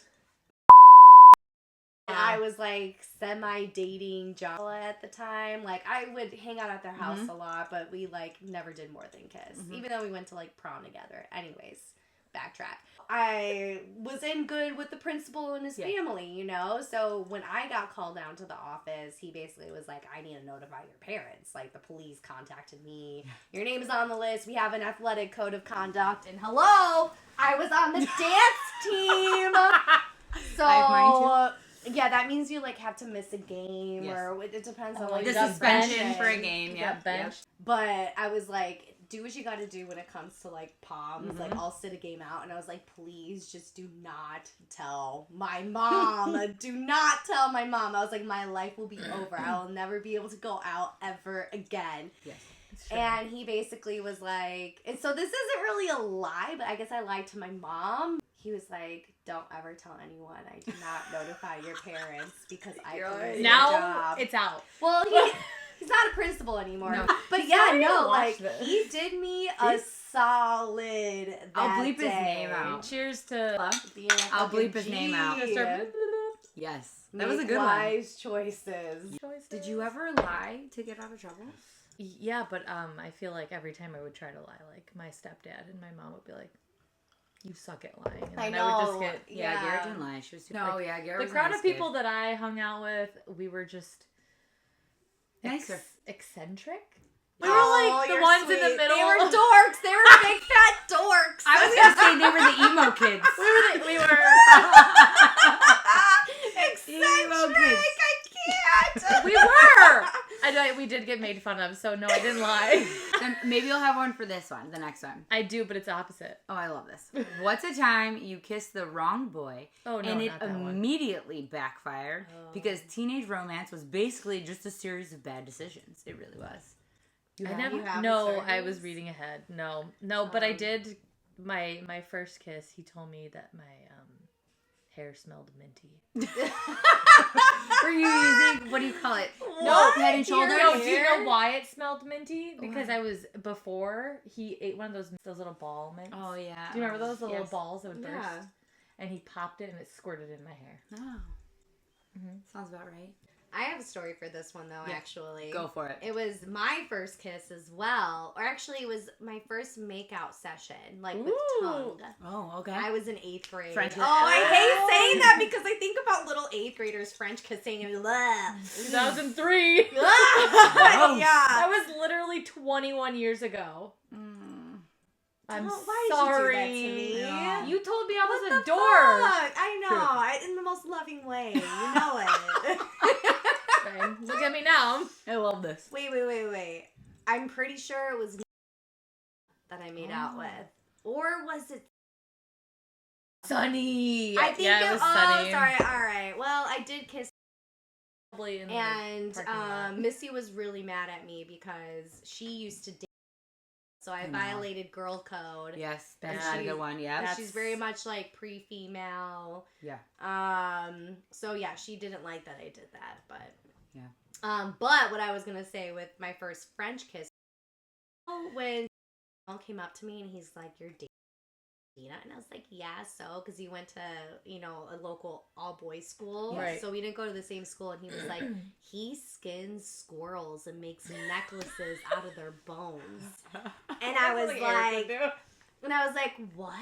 Speaker 2: I was like semi-dating Jala at the time. Like I would hang out at their house a lot, but we like never did more than kiss. Even though we went to like prom together. Anyways, backtrack. I was in good with the principal and his family, you know? So when I got called down to the office, he basically was like, I need to notify your parents. Like the police contacted me. Your name is on the list. We have an athletic code of conduct. And hello, I was on the dance team. So...
Speaker 1: I have mine too.
Speaker 2: Yeah, that means you like have to miss a game, or it depends on like
Speaker 1: the suspension for a game. Yeah,
Speaker 3: bench.
Speaker 2: But I was like, do what you got to do when it comes to like POMs. Like I'll sit a game out, and I was like, please just do not tell my mom. Do not tell my mom. I was like, my life will be over. I will never be able to go out ever again. Yes. And he basically was like, and so this isn't really a lie, but I guess I lied to my mom. He was like, don't ever tell anyone. I did not notify your parents because I couldn't
Speaker 3: now
Speaker 2: job.
Speaker 3: It's out.
Speaker 2: Well, he's not a principal anymore.
Speaker 1: No.
Speaker 2: But he did me a solid that
Speaker 1: I'll bleep
Speaker 2: day.
Speaker 1: his name out.
Speaker 3: Cheers to...
Speaker 1: I'll bleep his name out. Yes. That was a good
Speaker 2: wise choices.
Speaker 1: Did you ever lie to get out of trouble?
Speaker 3: Yeah, but I feel like every time I would try to lie, like my stepdad and my mom would be like, you suck at lying. And
Speaker 2: I
Speaker 3: then
Speaker 2: know.
Speaker 3: I would just get...
Speaker 1: Yeah, Garrett didn't lie. She was too... No, yeah, Garrett was
Speaker 3: the crowd
Speaker 1: nice
Speaker 3: of people
Speaker 1: kid.
Speaker 3: that I hung out with, we were just...
Speaker 1: Nicer.
Speaker 3: Eccentric? We were like the ones in the middle.
Speaker 2: They were dorks. They were big fat dorks.
Speaker 1: I was going to say they were the emo kids.
Speaker 3: we were
Speaker 2: eccentric. I can't.
Speaker 3: We were. We did get made fun of, so no, I didn't lie.
Speaker 1: Then maybe you'll have one for this one, the next one.
Speaker 3: I do, but it's opposite.
Speaker 1: Oh, I love this. What's a time you kissed the wrong boy and it
Speaker 3: not that one.
Speaker 1: immediately backfired because teenage romance was basically just a series of bad decisions. It really was.
Speaker 3: I was reading ahead. No, but I did. My first kiss, he told me that my hair smelled minty.
Speaker 1: Were you using, what do you call it?
Speaker 3: No,
Speaker 1: Head and Shoulders?
Speaker 3: No, do you know why it smelled minty? Because before he ate one of those little ball mints.
Speaker 1: Oh, yeah.
Speaker 3: Do you remember those little balls that would burst?
Speaker 2: Yeah.
Speaker 3: And he popped it and it squirted in my hair.
Speaker 1: Oh. Sounds about right.
Speaker 2: I have a story for this one, though, actually.
Speaker 1: Go for it.
Speaker 2: It was my first kiss as well. Or actually, it was my first makeout session, like with tongue.
Speaker 1: Oh, okay.
Speaker 2: I was in 8th grade.
Speaker 1: French kiss.
Speaker 2: I hate saying that because I think about little 8th graders French kissing and
Speaker 3: 2003.
Speaker 2: Yeah.
Speaker 3: That was literally 21 years ago. I'm
Speaker 2: why
Speaker 3: sorry.
Speaker 2: did you do that to me?
Speaker 1: No.
Speaker 3: You told me I was a
Speaker 2: What the
Speaker 3: dork.
Speaker 2: fuck? I know. In the most loving way. You know it.
Speaker 3: Okay, look at me now.
Speaker 1: I love this.
Speaker 2: Wait. I'm pretty sure it was that I made out with. Or was it
Speaker 3: Sunny?
Speaker 2: I think
Speaker 3: it was Sunny.
Speaker 2: Oh, sorry. All right. Well, I did kiss.
Speaker 3: Probably in the
Speaker 2: And
Speaker 3: parking lot.
Speaker 2: Missy was really mad at me because she used to date. So I violated girl code.
Speaker 1: Yes, that's not a good one. Yeah,
Speaker 2: She's very much like pre-female.
Speaker 1: Yeah.
Speaker 2: So yeah, she didn't like that I did that, but
Speaker 1: yeah.
Speaker 2: But what I was gonna say with my first French kiss, when Paul came up to me and he's like, "You're dating Dina," and I was like, "Yeah, so," because he went to a local all boys school,
Speaker 3: Right.
Speaker 2: So we didn't go to the same school, and he was like, he skins squirrels and makes necklaces out of their bones, and I was like. And I was like, what?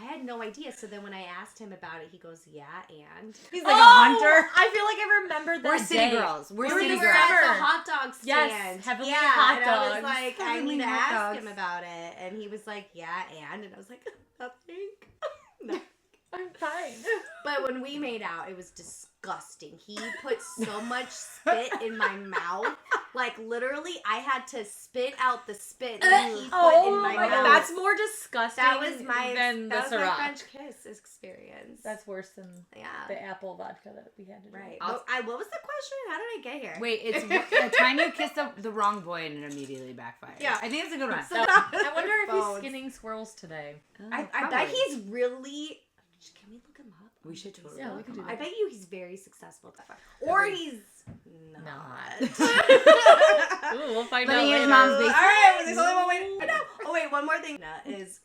Speaker 2: I had no idea. So then when I asked him about it, he goes, yeah, and?
Speaker 1: He's like a hunter.
Speaker 3: I feel like I remembered that
Speaker 1: We're city
Speaker 3: day.
Speaker 1: girls. We're
Speaker 2: We
Speaker 1: city
Speaker 2: were
Speaker 1: girls.
Speaker 2: at the hot dog stand.
Speaker 3: Yes, heavenly
Speaker 2: yeah,
Speaker 3: hot
Speaker 2: and I was
Speaker 3: dogs.
Speaker 2: like, I
Speaker 1: Heavenly
Speaker 2: need to
Speaker 1: hot
Speaker 2: ask
Speaker 1: dogs.
Speaker 2: him about it. And he was like, yeah, and I was like, nothing. No.
Speaker 3: I'm fine.
Speaker 2: But when we made out, it was disgusting. He put so much spit in my mouth. Like, literally, I had to spit out the spit that he put in my mouth.
Speaker 3: That's more disgusting
Speaker 2: That was my French kiss experience.
Speaker 3: That's worse than the apple vodka that we had today.
Speaker 2: right. What was the question? How did I get here?
Speaker 1: Wait, it's the time you kissed the wrong boy and it immediately backfired.
Speaker 2: Yeah.
Speaker 1: I think it's a good one.
Speaker 2: So
Speaker 3: I wonder if he's skinning squirrels today.
Speaker 2: I bet he's really. Can we look him up?
Speaker 1: We should totally.
Speaker 3: Yeah, we could do that.
Speaker 2: I bet you he's very successful. Or he's not.
Speaker 3: Ooh, we'll find
Speaker 1: But
Speaker 3: out
Speaker 1: he is
Speaker 3: later.
Speaker 1: mom's basement.
Speaker 2: All right, there's only one way. No. Oh wait, one more thing is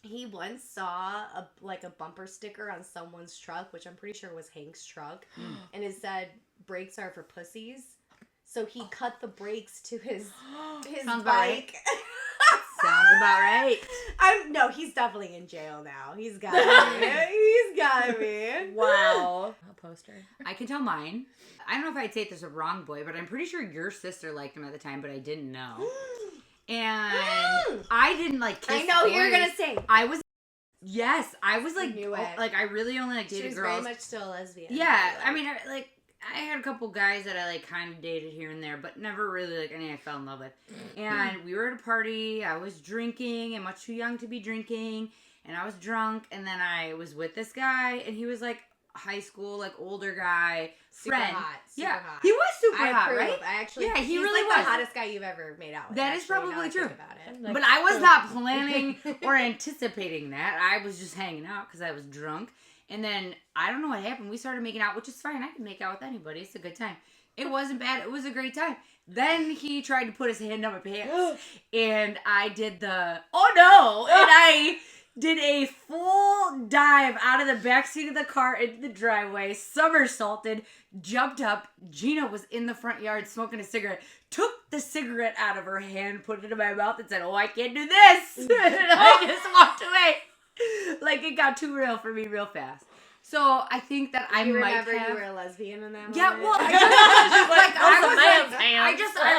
Speaker 2: he once saw a bumper sticker on someone's truck, which I'm pretty sure was Hank's truck, and it said "brakes are for pussies." So he cut the brakes to his
Speaker 1: Sounds about
Speaker 2: bike.
Speaker 1: Sounds about right.
Speaker 2: No, he's definitely in jail now. He's got to be. He's got to be.
Speaker 3: Wow. A poster.
Speaker 1: I can tell mine. I don't know if I'd say there's a wrong boy, but I'm pretty sure your sister liked him at the time, but I didn't know. And I didn't kiss
Speaker 2: I know who you're
Speaker 1: boys.
Speaker 2: gonna say.
Speaker 1: I was. Yes, I was like,
Speaker 2: knew it.
Speaker 1: I really only
Speaker 2: She
Speaker 1: dated
Speaker 2: was
Speaker 1: girls.
Speaker 2: very much still a lesbian.
Speaker 1: Yeah, I mean, I had a couple guys that I kind of dated here and there, but never really any I fell in love with. And we were at a party. I was drinking and much too young to be drinking, and I was drunk. And then I was with this guy, and he was high school, older guy, friend.
Speaker 2: Super hot. Hot.
Speaker 1: He was super hot,
Speaker 2: approve.
Speaker 1: right?
Speaker 2: I actually,
Speaker 1: yeah, he
Speaker 2: he's
Speaker 1: really
Speaker 2: the
Speaker 1: was
Speaker 2: hottest guy you've ever made out with.
Speaker 1: That is
Speaker 2: actually,
Speaker 1: probably
Speaker 2: now I
Speaker 1: true.
Speaker 2: think about it.
Speaker 1: But I was not planning or anticipating that. I was just hanging out because I was drunk. And then, I don't know what happened. We started making out, which is fine. I can make out with anybody. It's a good time. It wasn't bad. It was a great time. Then he tried to put his hand on my pants. And I did oh no! And I did a full dive out of the backseat of the car into the driveway, somersaulted, jumped up. Gina was in the front yard smoking a cigarette, took the cigarette out of her hand, put it in my mouth, and said, "Oh, I can't do this." And I just walked away. It got too real for me real fast. So I think that I
Speaker 2: you
Speaker 1: might
Speaker 2: remember
Speaker 1: have.
Speaker 2: you were a lesbian in that moment?
Speaker 1: Yeah, well, I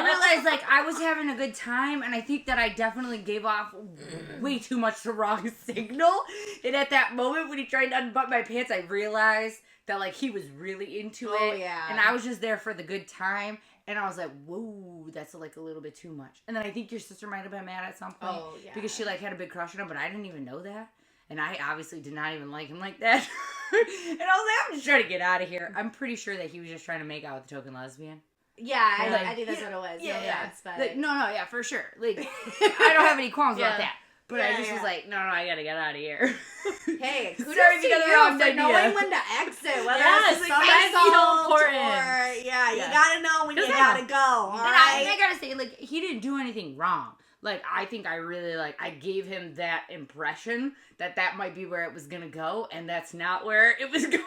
Speaker 1: realized I was having a good time, and I think that I definitely gave off way too much the wrong signal. And at that moment when he tried to unbutton my pants, I realized that he was really into it.
Speaker 2: Oh yeah.
Speaker 1: And I was just there for the good time. And I was like, whoa, that's a little bit too much. And then I think your sister might have been mad at some point.
Speaker 2: Oh, yeah.
Speaker 1: Because she had a big crush on him, but I didn't even know that. And I obviously did not even like him like that. And I was like, I'm just trying to get out of here. I'm pretty sure that he was just trying to make out with the token lesbian.
Speaker 2: Yeah, I think that's what it was. Yeah.
Speaker 1: Yeah, for sure. I don't have any qualms about that. But
Speaker 2: Yeah,
Speaker 1: I just was like, no, I gotta get out of here.
Speaker 2: Hey, kudos
Speaker 1: Sorry
Speaker 2: to
Speaker 1: to get the
Speaker 2: you
Speaker 1: wrong
Speaker 2: for
Speaker 1: idea.
Speaker 2: knowing when to exit. Whether
Speaker 3: Yes,
Speaker 2: it's a
Speaker 3: that's
Speaker 2: somersault
Speaker 3: important.
Speaker 2: or you
Speaker 3: Yeah.
Speaker 2: gotta know when you gotta go. All
Speaker 1: And
Speaker 2: right.
Speaker 1: I gotta say, he didn't do anything wrong. I think I really, I gave him that impression that might be where it was gonna go, and that's not where it was going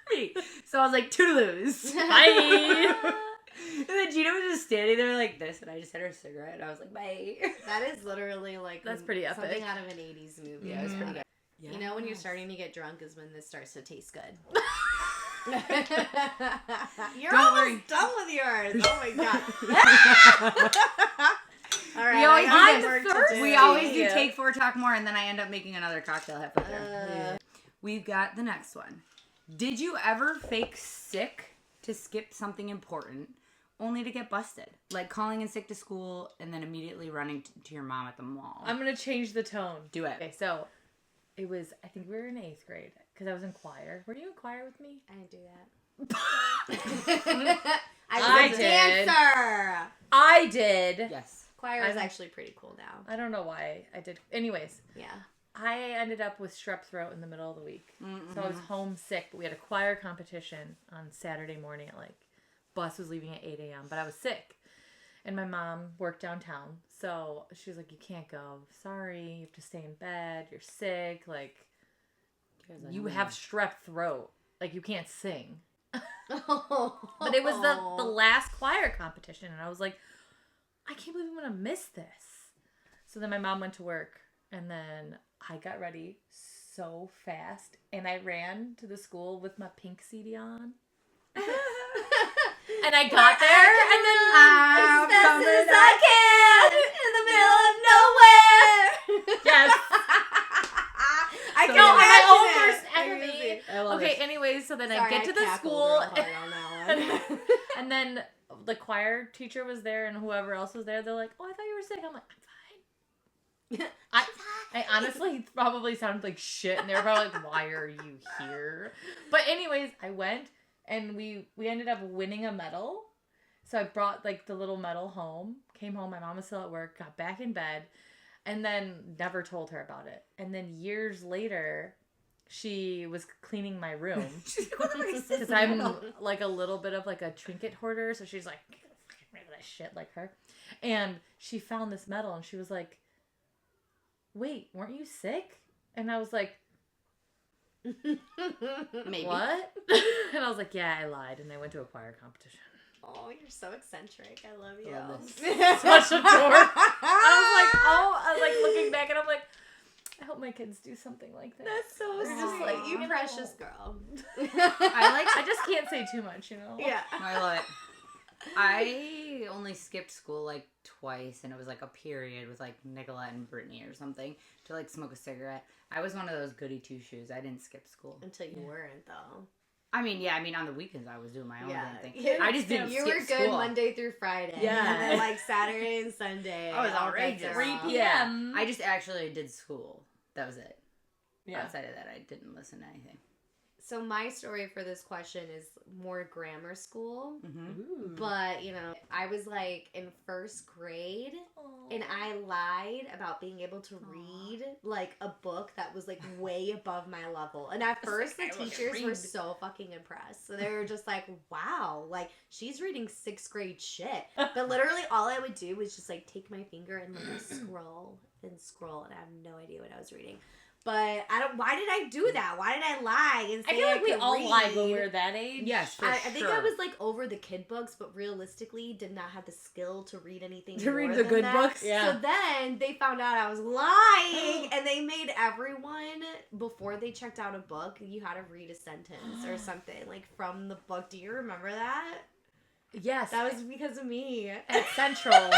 Speaker 1: for me. So I was like, toodaloos.
Speaker 3: Bye.
Speaker 1: And then Gina was just standing there like this, and I just had her cigarette, and I was like, bye.
Speaker 2: That is literally
Speaker 3: That's pretty epic.
Speaker 2: something out of an 80s movie.
Speaker 1: Yeah, it was pretty good.
Speaker 2: You know when you're starting to get drunk is when this starts to taste good. You're
Speaker 1: Don't
Speaker 2: almost
Speaker 1: worry.
Speaker 2: done with yours. Oh my god. All right,
Speaker 1: We always
Speaker 2: I got
Speaker 1: do
Speaker 2: some work
Speaker 3: this.
Speaker 2: to do.
Speaker 1: We always do take 4, talk more, and then I end up making another cocktail halfway through. We've got the next one. Did you ever fake sick to skip something important only to get busted? Like calling in sick to school and then immediately running to your mom at the mall.
Speaker 3: I'm going to change the tone.
Speaker 1: Do it.
Speaker 3: Okay, so it was, I think we were in 8th grade because I was in choir. Were you in choir with me?
Speaker 2: I didn't do that. I
Speaker 3: I
Speaker 2: was a
Speaker 3: did.
Speaker 2: dancer.
Speaker 3: I did.
Speaker 1: Yes.
Speaker 2: Choir is actually pretty cool now.
Speaker 3: I don't know why I did. Anyways,
Speaker 2: Yeah.
Speaker 3: I ended up with strep throat in the middle of the week.
Speaker 1: Mm-mm.
Speaker 3: So I was homesick, but we had a choir competition on Saturday morning at bus was leaving at 8 a.m., but I was sick. And my mom worked downtown. So she was like, you can't go. Sorry, you have to stay in bed. You're sick. You have strep throat. You can't sing. But it was the last choir competition. And I was like, I can't believe I'm going to miss this. So then my mom went to work And then I got ready so fast, and I ran to the school with my pink CD on. And I got there, and then
Speaker 2: as fast as I can in the middle of nowhere.
Speaker 3: yes.
Speaker 2: I
Speaker 3: So
Speaker 2: can
Speaker 3: my
Speaker 2: imagine
Speaker 3: own
Speaker 2: it.
Speaker 3: first
Speaker 2: I
Speaker 3: enemy.
Speaker 2: really-
Speaker 1: I love
Speaker 3: Okay,
Speaker 1: it.
Speaker 3: anyways, so then
Speaker 2: Sorry,
Speaker 3: I get to the
Speaker 2: cackled
Speaker 3: school,
Speaker 2: real hard on that one.
Speaker 3: and then the choir teacher was there, and whoever else was there, they're like, "Oh, I thought you were sick." I'm like, "I'm fine." I honestly probably sounded like shit, and they were probably like, "Why are you here?" But anyways, I went, and we ended up winning a medal. So I brought like the little medal home. Came home, my mom was still at work. Got back in bed, and then never told her about it. And then years later, she was cleaning my room because I'm like a little bit of like a trinket hoarder. So she's like, "Get rid of that shit," like her. And she found this medal, and she was like, "Wait, weren't you sick?" And I was like,
Speaker 1: Maybe.
Speaker 3: "What?" And I was like, "Yeah, I lied, and I went to a choir competition."
Speaker 2: Oh, you're so eccentric. I love you.
Speaker 1: Love this.
Speaker 3: Such a dork. I was like looking back, and I'm like, I hope my kids do something like that.
Speaker 2: That's so
Speaker 3: They're just
Speaker 2: sweet.
Speaker 3: like,
Speaker 2: You
Speaker 3: "Oh."
Speaker 2: precious girl.
Speaker 3: I just can't say too much, you know?
Speaker 2: Yeah.
Speaker 1: I love it. I only skipped school like twice, and it was like a period with like Nicolette and Brittany or something to like smoke a cigarette. I was one of those goody two shoes. I didn't skip school.
Speaker 2: Until you weren't, though.
Speaker 1: I mean, on the weekends I was doing my own damn thing.
Speaker 2: Yeah.
Speaker 1: I just didn't
Speaker 2: You
Speaker 1: skip
Speaker 2: were good
Speaker 1: school.
Speaker 2: Monday through Friday.
Speaker 3: Yeah.
Speaker 2: And then like Saturday and Sunday.
Speaker 1: I was
Speaker 2: all
Speaker 1: outrageous.
Speaker 2: bets are
Speaker 3: 3
Speaker 2: off.
Speaker 3: p.m.
Speaker 1: Yeah, I just actually did school. That was it.
Speaker 3: Yeah.
Speaker 1: Outside of that, I didn't listen to anything.
Speaker 2: So my story for this question is more grammar school.
Speaker 1: Mm-hmm.
Speaker 3: Ooh.
Speaker 2: But, you know, I was like in first grade and I lied about being able to read like a book that was like way above my level. And at first
Speaker 1: like,
Speaker 2: the
Speaker 1: I
Speaker 2: teachers were
Speaker 1: read.
Speaker 2: so fucking impressed. So they were just like, wow, like she's reading 6th grade shit. But literally all I would do was just like take my finger and like scroll and scroll and I have no idea what I was reading. But why did I do that? Why did I lie and say
Speaker 3: I feel like we
Speaker 2: could
Speaker 3: all
Speaker 2: read?
Speaker 3: lied when we were that age.
Speaker 1: Yes, for
Speaker 2: I think I
Speaker 1: sure.
Speaker 2: was like over the kid books, but realistically did not have the skill to read anything.
Speaker 1: To read
Speaker 2: more
Speaker 1: the
Speaker 2: than
Speaker 1: good
Speaker 2: that.
Speaker 1: books?
Speaker 3: Yeah.
Speaker 2: So then they found out I was lying, and they made everyone before they checked out a book, you had to read a sentence or something like from the book. Do you remember that?
Speaker 3: Yes.
Speaker 2: That was because of me.
Speaker 3: at Central.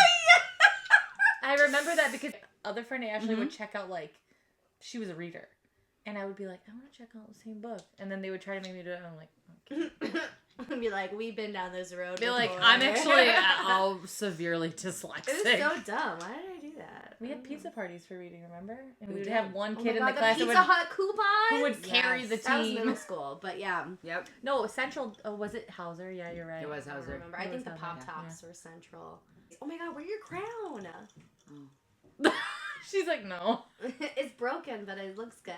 Speaker 3: I remember that because other friend Ashley would check out like she was a reader. And I would be like, I want to check out the same book. And then they would try to make me do it. And I'm like, okay.
Speaker 2: I'd be like, we've been down this road.
Speaker 3: Be like,
Speaker 2: before.
Speaker 3: I'm actually severely
Speaker 2: It
Speaker 3: dyslexic.
Speaker 2: was so dumb. Why did I do that?
Speaker 3: We had pizza parties for reading, remember? And
Speaker 1: We
Speaker 3: we would
Speaker 1: did.
Speaker 3: have one
Speaker 2: Oh
Speaker 3: kid
Speaker 2: my
Speaker 3: in the
Speaker 2: God,
Speaker 3: class
Speaker 2: Pizza
Speaker 3: that
Speaker 2: Hut coupons?
Speaker 3: who would carry the
Speaker 2: That was
Speaker 3: team.
Speaker 2: middle school, but yeah.
Speaker 1: Yep.
Speaker 3: No, Central. Oh, was it Hauser? Yeah, you're right.
Speaker 1: It was
Speaker 2: I don't
Speaker 1: Hauser.
Speaker 2: remember. I
Speaker 3: It
Speaker 2: think
Speaker 3: was
Speaker 2: the
Speaker 3: Hauser,
Speaker 2: Pop
Speaker 3: yeah.
Speaker 2: Tops were Central. Oh my God, where's your crown?
Speaker 3: She's like, no.
Speaker 2: It's broken, but it looks good.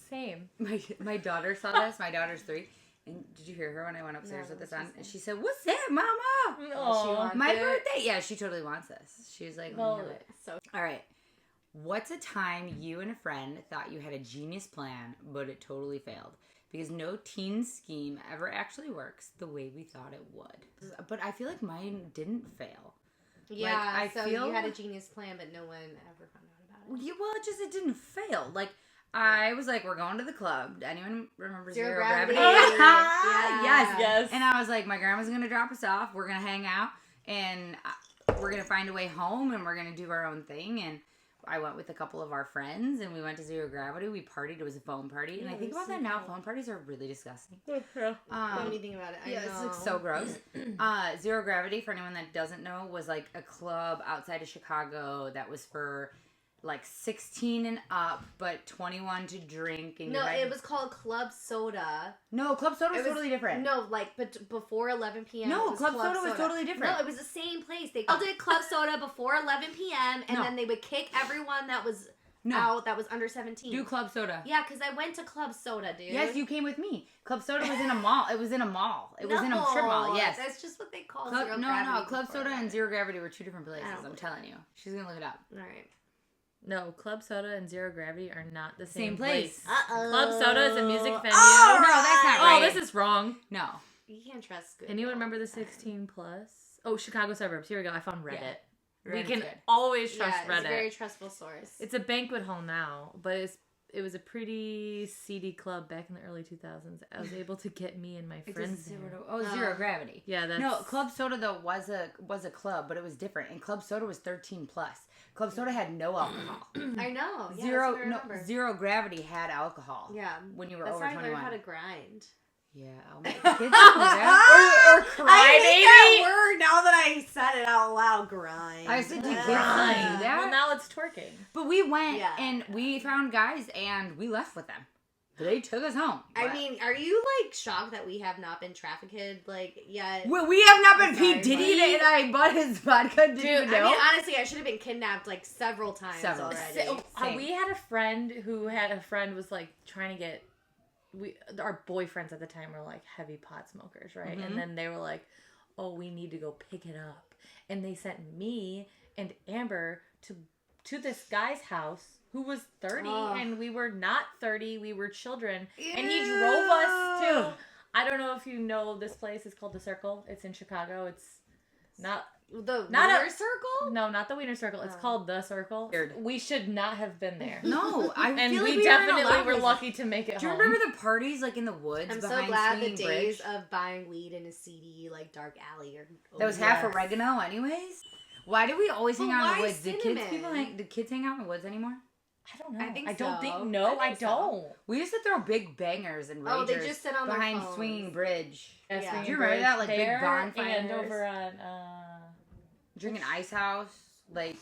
Speaker 3: Same.
Speaker 1: My daughter saw this. My daughter's 3. And did you hear her when I went upstairs
Speaker 2: No,
Speaker 1: with this
Speaker 2: what
Speaker 1: on?
Speaker 2: she
Speaker 1: And
Speaker 2: say?
Speaker 1: she said, "What's that, Mama?"
Speaker 3: Oh,
Speaker 2: wants
Speaker 1: My
Speaker 2: it.
Speaker 1: birthday. Yeah, she totally wants this. She's like,
Speaker 3: Well,
Speaker 1: "Let me have it."
Speaker 2: So
Speaker 1: All right. What's a time you and a friend thought you had a genius plan, but it totally failed? Because no teen scheme ever actually works the way we thought it would. But I feel like mine didn't fail.
Speaker 2: yeah,
Speaker 1: I
Speaker 2: so
Speaker 1: feel-
Speaker 2: you had a genius plan, but no one ever found out about it.
Speaker 1: Yeah, well, it didn't fail. Like, I was like, we're going to the club. Anyone remember
Speaker 2: Zero
Speaker 1: Zero
Speaker 2: Gravity?
Speaker 1: Gravity?
Speaker 2: Yeah.
Speaker 1: Yes.
Speaker 3: Yes.
Speaker 1: And I was like, my grandma's going to drop us off. We're going to hang out. And we're going to find a way home. And we're going to do our own thing. And I went with a couple of our friends. And we went to Zero Gravity. We partied. It was a foam party. And
Speaker 2: Yeah,
Speaker 1: I think
Speaker 2: it was
Speaker 1: about
Speaker 2: so
Speaker 1: that now.
Speaker 2: cool.
Speaker 1: Phone parties are really disgusting.
Speaker 2: When you think about it, I
Speaker 1: Yeah,
Speaker 2: know.
Speaker 1: it's like so gross. Zero Gravity, for anyone that doesn't know, was like a club outside of Chicago that was for like 16 and up, but 21 to drink. And
Speaker 2: No,
Speaker 1: you had-
Speaker 2: it was called Club Soda.
Speaker 1: No, Club Soda was
Speaker 2: It was-
Speaker 1: totally different.
Speaker 2: No, like, but before 11 p.m.
Speaker 1: No,
Speaker 2: it was
Speaker 1: Club Soda was totally different.
Speaker 2: No, it was the same place. They called it Club Soda before 11 p.m. and
Speaker 1: No.
Speaker 2: then they would kick everyone that was
Speaker 1: No.
Speaker 2: out that was under 17.
Speaker 1: Do Club Soda.
Speaker 2: Yeah, because I went to Club Soda, dude.
Speaker 1: Yes, you came with me. Club Soda was in a mall. It was in a mall. It was in a strip mall. Yes.
Speaker 2: That's just what they call
Speaker 1: Club,
Speaker 2: Zero
Speaker 1: no,
Speaker 2: Gravity
Speaker 1: Club
Speaker 2: before
Speaker 1: Soda
Speaker 2: that.
Speaker 1: and Zero Gravity were 2 different places.
Speaker 2: I don't
Speaker 1: I'm telling you. She's gonna look it up.
Speaker 2: All right.
Speaker 3: No, Club Soda and Zero Gravity are not the
Speaker 1: Same
Speaker 3: same
Speaker 1: place.
Speaker 2: Uh-oh.
Speaker 3: Club Soda is a music venue.
Speaker 2: Oh,
Speaker 1: No, that's not
Speaker 3: Oh,
Speaker 1: right.
Speaker 3: this is wrong.
Speaker 1: No.
Speaker 2: You can't trust good.
Speaker 3: Anyone
Speaker 2: people
Speaker 3: remember the
Speaker 2: all time.
Speaker 3: 16 plus? Oh, Chicago suburbs. Here we go. I found Reddit. We can
Speaker 1: good.
Speaker 3: always trust
Speaker 2: It's
Speaker 3: Reddit.
Speaker 2: a very trustful source.
Speaker 3: It's a banquet hall now, but it was a pretty seedy club back in the early 2000s. I was able to get me and my friends there.
Speaker 1: Zero gravity.
Speaker 3: Yeah, that's...
Speaker 1: No, Club Soda though was a club, but it was different. And Club Soda was 13 plus. Club Soda had no alcohol.
Speaker 2: I know. Yeah,
Speaker 1: Zero gravity had alcohol.
Speaker 2: Yeah.
Speaker 1: When you were
Speaker 2: That's
Speaker 1: over
Speaker 2: how I
Speaker 1: 21.
Speaker 2: learned how to grind.
Speaker 1: Yeah, the kids do that.
Speaker 2: Or cry, I hate that word now that I said it out loud. Grind.
Speaker 1: I said, do kids
Speaker 3: Grind.
Speaker 1: do that?
Speaker 3: Well, now it's twerking.
Speaker 1: But we went and we found guys and we left with them. They took us home.
Speaker 2: I mean, are you like shocked that we have not been trafficked like yet?
Speaker 1: Well, we have not been.
Speaker 2: Sorry,
Speaker 1: Pete Diddy and I bought his vodka. Did you know?
Speaker 2: I mean, honestly, I should have been kidnapped like several times already.
Speaker 3: So, we had a friend who had a friend was like trying to get. Our boyfriends at the time were like heavy pot smokers, right?
Speaker 1: Mm-hmm.
Speaker 3: And then they were like, "Oh, we need to go pick it up," and they sent me and Amber to this guy's house who was 30, and we were not 30. We were children, and he drove us to. I don't know if you know this place. It's called The Circle. It's in Chicago. It's not.
Speaker 2: The Wiener Circle?
Speaker 3: No, not the Wiener Circle. It's called The Circle.
Speaker 1: Weird.
Speaker 3: We should not have been there.
Speaker 1: No, I
Speaker 3: and
Speaker 1: feel like
Speaker 3: we definitely were
Speaker 1: lucky
Speaker 3: lucky to make it
Speaker 1: Do you
Speaker 3: home.
Speaker 1: remember the parties like in the woods?
Speaker 2: I'm
Speaker 1: behind
Speaker 2: so glad the
Speaker 1: Swinging
Speaker 2: days
Speaker 1: Bridge?
Speaker 2: of buying weed in a seedy like dark alley are over.
Speaker 1: That was half oregano, anyways. Why do we always hang out in the
Speaker 2: why
Speaker 1: woods? Did kids hang out in the woods anymore?
Speaker 3: I don't know.
Speaker 2: I think
Speaker 3: I don't
Speaker 2: so.
Speaker 3: think. No, I
Speaker 2: I think so.
Speaker 3: don't.
Speaker 1: We used to throw big bangers and ragers
Speaker 2: they just sit on their
Speaker 1: behind
Speaker 2: phones.
Speaker 1: Swinging Bridge.
Speaker 2: Yeah.
Speaker 3: Swinging
Speaker 1: Do you remember
Speaker 3: Bridge
Speaker 1: that? Like big
Speaker 3: there
Speaker 1: bonfires.
Speaker 3: and over on
Speaker 1: Drinking Ice House. Like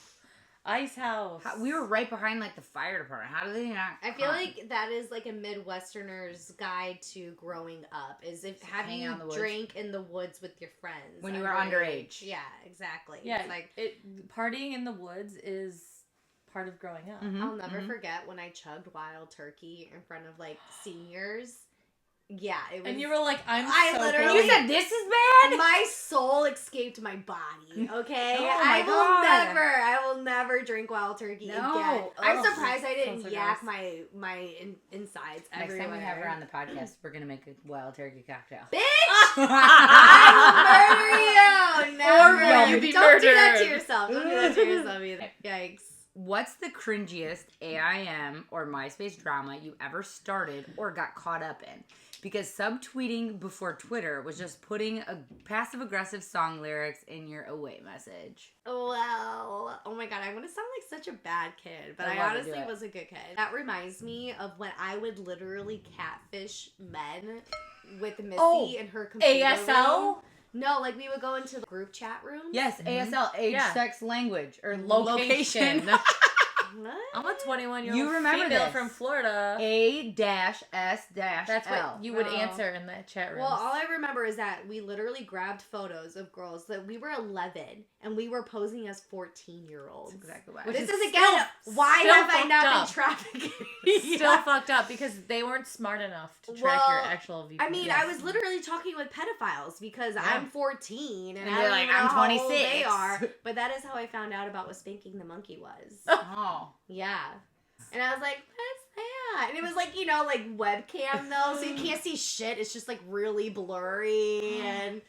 Speaker 3: Ice House.
Speaker 1: we were right behind like the fire department. How do they not?
Speaker 2: I feel like that is like a Midwesterner's guide to growing up. Is if have
Speaker 1: hang
Speaker 2: you
Speaker 1: out in the woods.
Speaker 2: drink in the woods with your friends
Speaker 1: When you were underage.
Speaker 2: Yeah, exactly.
Speaker 3: Yeah,
Speaker 2: It's like
Speaker 3: partying in the woods is part of growing up.
Speaker 1: Mhm,
Speaker 2: I'll never
Speaker 1: mhm.
Speaker 2: forget when I chugged Wild Turkey in front of like seniors. Yeah, it was.
Speaker 3: And you were like,
Speaker 2: I
Speaker 3: so
Speaker 2: literally-
Speaker 3: girly.
Speaker 1: You said this is bad.
Speaker 2: my soul escaped my body. Okay,
Speaker 1: Oh my
Speaker 2: I will never drink Wild Turkey
Speaker 1: No.
Speaker 2: again. I'm
Speaker 1: Ugh.
Speaker 2: surprised I didn't
Speaker 3: Sounds so
Speaker 2: yak
Speaker 3: gross.
Speaker 2: my insides
Speaker 1: Next
Speaker 2: everywhere.
Speaker 1: time we have her on the podcast, we're gonna make a wild turkey cocktail.
Speaker 2: Bitch! I will murder you! Never.
Speaker 3: will you be
Speaker 2: Don't do that to
Speaker 3: murdered.
Speaker 2: yourself. Don't do that to yourself either. Yikes.
Speaker 1: What's the cringiest AIM or MySpace drama you ever started or got caught up in? Because subtweeting before Twitter was just putting a passive-aggressive song lyrics in your away message.
Speaker 2: Well, oh my god, I'm gonna sound like such a bad kid, but
Speaker 1: I
Speaker 2: I
Speaker 1: love to
Speaker 2: honestly
Speaker 1: do it.
Speaker 2: was a good kid. That reminds me of when I would literally catfish men with Missy and her computer
Speaker 3: ASL?
Speaker 2: room. No, like we would go into the group chat room.
Speaker 1: Yes, ASL, age,
Speaker 3: Yeah.
Speaker 1: sex, language, or
Speaker 3: Location.
Speaker 1: location.
Speaker 2: What?
Speaker 3: I'm a 21-year-old
Speaker 1: You remember
Speaker 3: female
Speaker 1: this.
Speaker 3: from Florida.
Speaker 1: A-S-L.
Speaker 3: That's what you would
Speaker 2: Oh.
Speaker 3: answer in the chat room.
Speaker 2: Well, all I remember is that we literally grabbed photos of girls that we were 11 and we were posing as 14-year-olds.
Speaker 1: That's exactly why.
Speaker 2: This
Speaker 3: is
Speaker 2: is again why
Speaker 3: still
Speaker 2: have I
Speaker 3: fucked
Speaker 2: not
Speaker 3: up.
Speaker 2: been trafficked?
Speaker 3: Still fucked up because they weren't smart enough to track your actual VP.
Speaker 2: I mean, I was literally talking with pedophiles because I'm 14 and
Speaker 1: And
Speaker 2: I
Speaker 1: they're
Speaker 2: don't
Speaker 1: like,
Speaker 2: even know
Speaker 1: I'm
Speaker 2: how old
Speaker 1: 26.
Speaker 2: they are. But that is how I found out about what spanking the monkey was.
Speaker 1: Oh.
Speaker 2: Yeah. And I was like, what's that? And it was like, like webcam though, so you can't see shit. It's just like really blurry and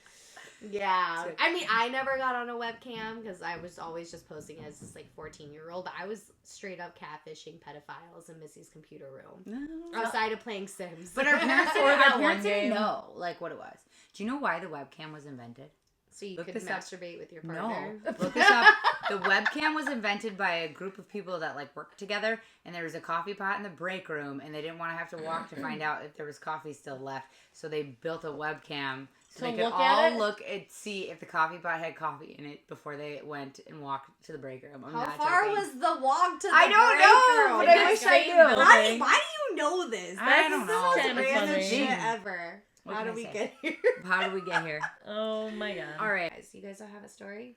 Speaker 2: yeah. I mean, I never got on a webcam because I was always just posting as this like 14-year-old, but I was straight up catfishing pedophiles in Missy's computer room. Outside of playing Sims.
Speaker 1: But our parents,
Speaker 3: Or that one
Speaker 1: didn't
Speaker 3: game.
Speaker 1: know like what it was. Do you know why the webcam was invented?
Speaker 2: So you
Speaker 1: Look
Speaker 2: could
Speaker 1: this up.
Speaker 2: masturbate with your
Speaker 1: No.
Speaker 2: partner.
Speaker 1: Look this up. The webcam was invented by a group of people that like worked together, and there was a coffee pot in the break room, and they didn't want to have to walk to find out if there was coffee still left. So they built a webcam so
Speaker 3: To
Speaker 1: they could
Speaker 3: look
Speaker 1: all
Speaker 3: at it?
Speaker 1: look and see if the coffee pot had coffee in it before they went and walked to the break room. I'm
Speaker 2: How
Speaker 1: not
Speaker 2: far
Speaker 1: joking.
Speaker 2: was the walk to the
Speaker 1: I don't
Speaker 2: break
Speaker 1: know,
Speaker 2: room?
Speaker 1: but
Speaker 3: In
Speaker 1: I
Speaker 3: that
Speaker 1: wish I
Speaker 3: same
Speaker 1: knew.
Speaker 3: building.
Speaker 2: Why do you know this?
Speaker 1: I
Speaker 2: That's
Speaker 1: don't
Speaker 2: the
Speaker 1: know.
Speaker 2: most
Speaker 3: Kinda
Speaker 2: random
Speaker 3: funny.
Speaker 2: shit ever.
Speaker 1: What
Speaker 2: How
Speaker 1: can
Speaker 2: do
Speaker 1: I
Speaker 2: we
Speaker 1: say?
Speaker 2: get here?
Speaker 1: How did we get here?
Speaker 3: Oh my god.
Speaker 1: All right.
Speaker 2: Guys, you guys don't have a story?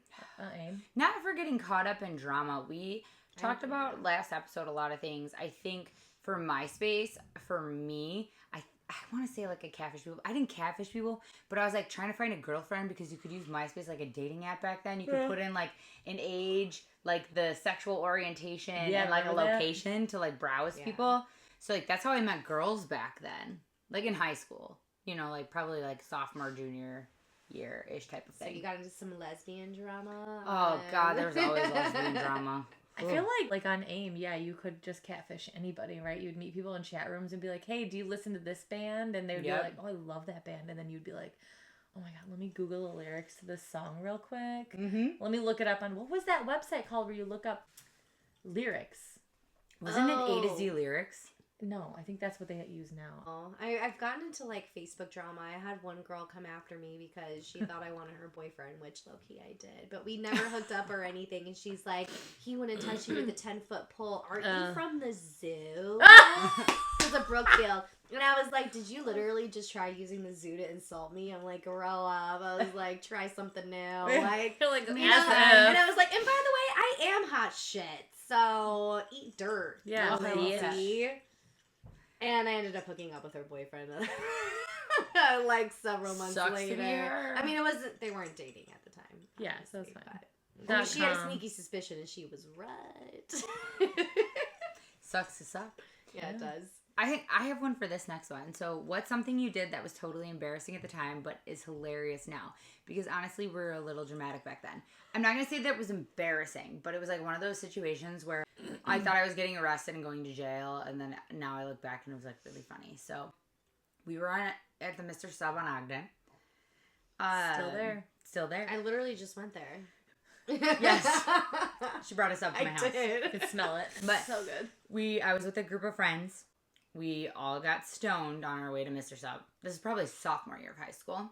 Speaker 3: Aim.
Speaker 1: Not for getting caught up in drama. We talked about last episode a lot of things. I think for MySpace, for me, I want to say like a catfish people. I didn't catfish people, but I was like trying to find a girlfriend because you could use MySpace like a dating app back then. You could put in like an age, like the sexual orientation,
Speaker 3: Yeah,
Speaker 1: and like a
Speaker 3: remember that?
Speaker 1: location to like browse
Speaker 2: Yeah.
Speaker 1: people. So like that's how I met girls back then, like in high school. Like probably like sophomore, junior year-ish type of
Speaker 2: So
Speaker 1: thing.
Speaker 2: you got into some lesbian drama?
Speaker 1: Oh, God, there's always lesbian drama.
Speaker 3: I feel like on AIM, yeah, you could just catfish anybody, right? You'd meet people in chat rooms and be like, hey, do you listen to this band? And they would be like, oh, I love that band. And then you'd be like, oh my God, let me Google the lyrics to this song real quick.
Speaker 1: Mm-hmm.
Speaker 3: Let me look it up on, what was that website called where you look up lyrics?
Speaker 1: Wasn't it A to Z lyrics?
Speaker 3: No, I think that's what they use now.
Speaker 2: Oh, I've gotten into like Facebook drama. I had one girl come after me because she thought I wanted her boyfriend, which low-key I did. But we never hooked up or anything. And she's like, he wouldn't touch you with a 10-foot pole. Aren't you from the zoo? It was a Brookfield. And I was like, did you literally just try using the zoo to insult me? I'm like, grow up. I was like, try something new. Like,
Speaker 3: You're like,
Speaker 2: and I was like, and by the way, I am hot shit. So eat dirt.
Speaker 3: Yeah,
Speaker 2: pussy. And I ended up hooking up with her boyfriend like several months
Speaker 1: Sucks
Speaker 2: later.
Speaker 1: to be her.
Speaker 2: I mean, they weren't dating at the time.
Speaker 3: Yeah, so it's
Speaker 2: obviously,
Speaker 3: fine.
Speaker 2: but- I mean, she had a sneaky suspicion and she was right.
Speaker 1: Sucks to suck.
Speaker 2: Yeah, it does.
Speaker 1: I have one for this next one. So, what's something you did that was totally embarrassing at the time, but is hilarious now? Because honestly, we're a little dramatic back then. I'm not gonna say that it was embarrassing, but it was like one of those situations where I thought I was getting arrested and going to jail, and then now I look back and it was like really funny. So, we were at the Mr. Sub on Ogden.
Speaker 3: Still there.
Speaker 1: Still there.
Speaker 2: I literally just went there.
Speaker 1: Yes. She brought us up to my house.
Speaker 2: did.
Speaker 3: You could smell it.
Speaker 1: But
Speaker 2: So good.
Speaker 1: I was with a group of friends. We all got stoned on our way to Mr. Sub. This is probably sophomore year of high school.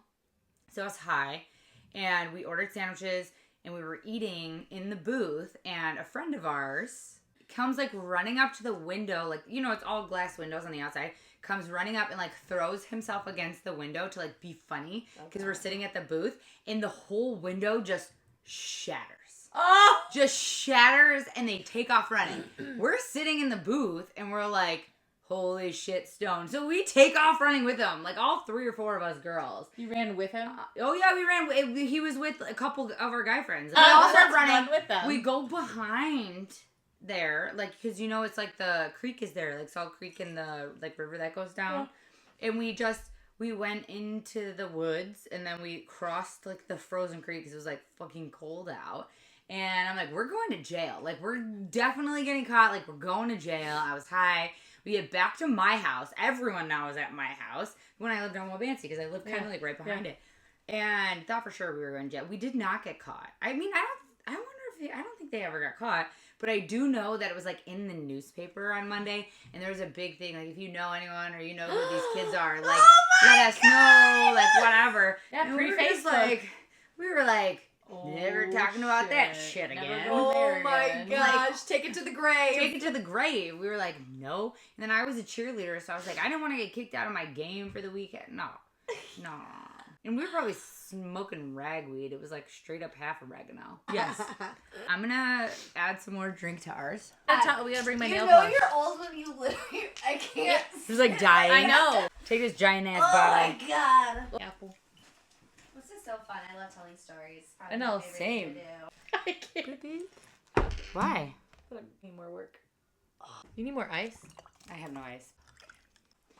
Speaker 1: So I was high, and we ordered sandwiches, and we were eating in the booth, and a friend of ours comes, like, running up to the window, like, you know, it's all glass windows on the outside, comes running up and, like, throws himself against the window to, like, be funny, because we're sitting at the booth, and the whole window just shatters.
Speaker 3: Oh!
Speaker 1: Just shatters, and they take off running. We're sitting in the booth, and we're like, holy shit, stoned. So we take off running with them, like all 3 or 4 of us girls.
Speaker 3: You ran with him?
Speaker 1: Oh yeah, we ran. He was with a couple of our guy friends. And we all start running.
Speaker 3: With them.
Speaker 1: We go behind there, like, because you know it's like the creek is there, like Salt Creek and the like river that goes down, and we went into the woods, and then we crossed like the frozen creek because it was like fucking cold out. And I'm like, we're going to jail. Like, we're definitely getting caught. Like, we're going to jail. I was high. We get back to my house. Everyone now is at my house when I lived on Wabansie because I lived kind of like right behind it. And thought for sure we were going to jail. We did not get caught. I mean, I don't think they ever got caught. But I do know that it was like in the newspaper on Monday, and there was a big thing like, if you know anyone or you know who these kids are, like let us know, like whatever.
Speaker 3: Yeah,
Speaker 1: pre-Facebook. We were like. Never talking about that shit again.
Speaker 2: Oh my gosh, take it to the grave.
Speaker 1: Take it to the grave. We were like, no. And then I was a cheerleader, so I was like, I didn't want to get kicked out of my game for the weekend. No. And we were probably smoking ragweed. It was like straight up half oregano. Yes. I'm going to add some more drink to ours.
Speaker 3: We gotta bring my nail
Speaker 2: You know
Speaker 3: polish.
Speaker 2: you're old when you literally, I can't.
Speaker 1: It was like dying.
Speaker 3: I know.
Speaker 1: Take this giant ass
Speaker 2: Oh
Speaker 1: bottle.
Speaker 2: my god.
Speaker 3: Apple.
Speaker 2: This is so fun. I love telling stories.
Speaker 3: I know,
Speaker 2: My favorite thing
Speaker 1: same.
Speaker 2: to do.
Speaker 3: I can't.
Speaker 1: Why?
Speaker 3: I need more work. You need more ice?
Speaker 1: I have no ice.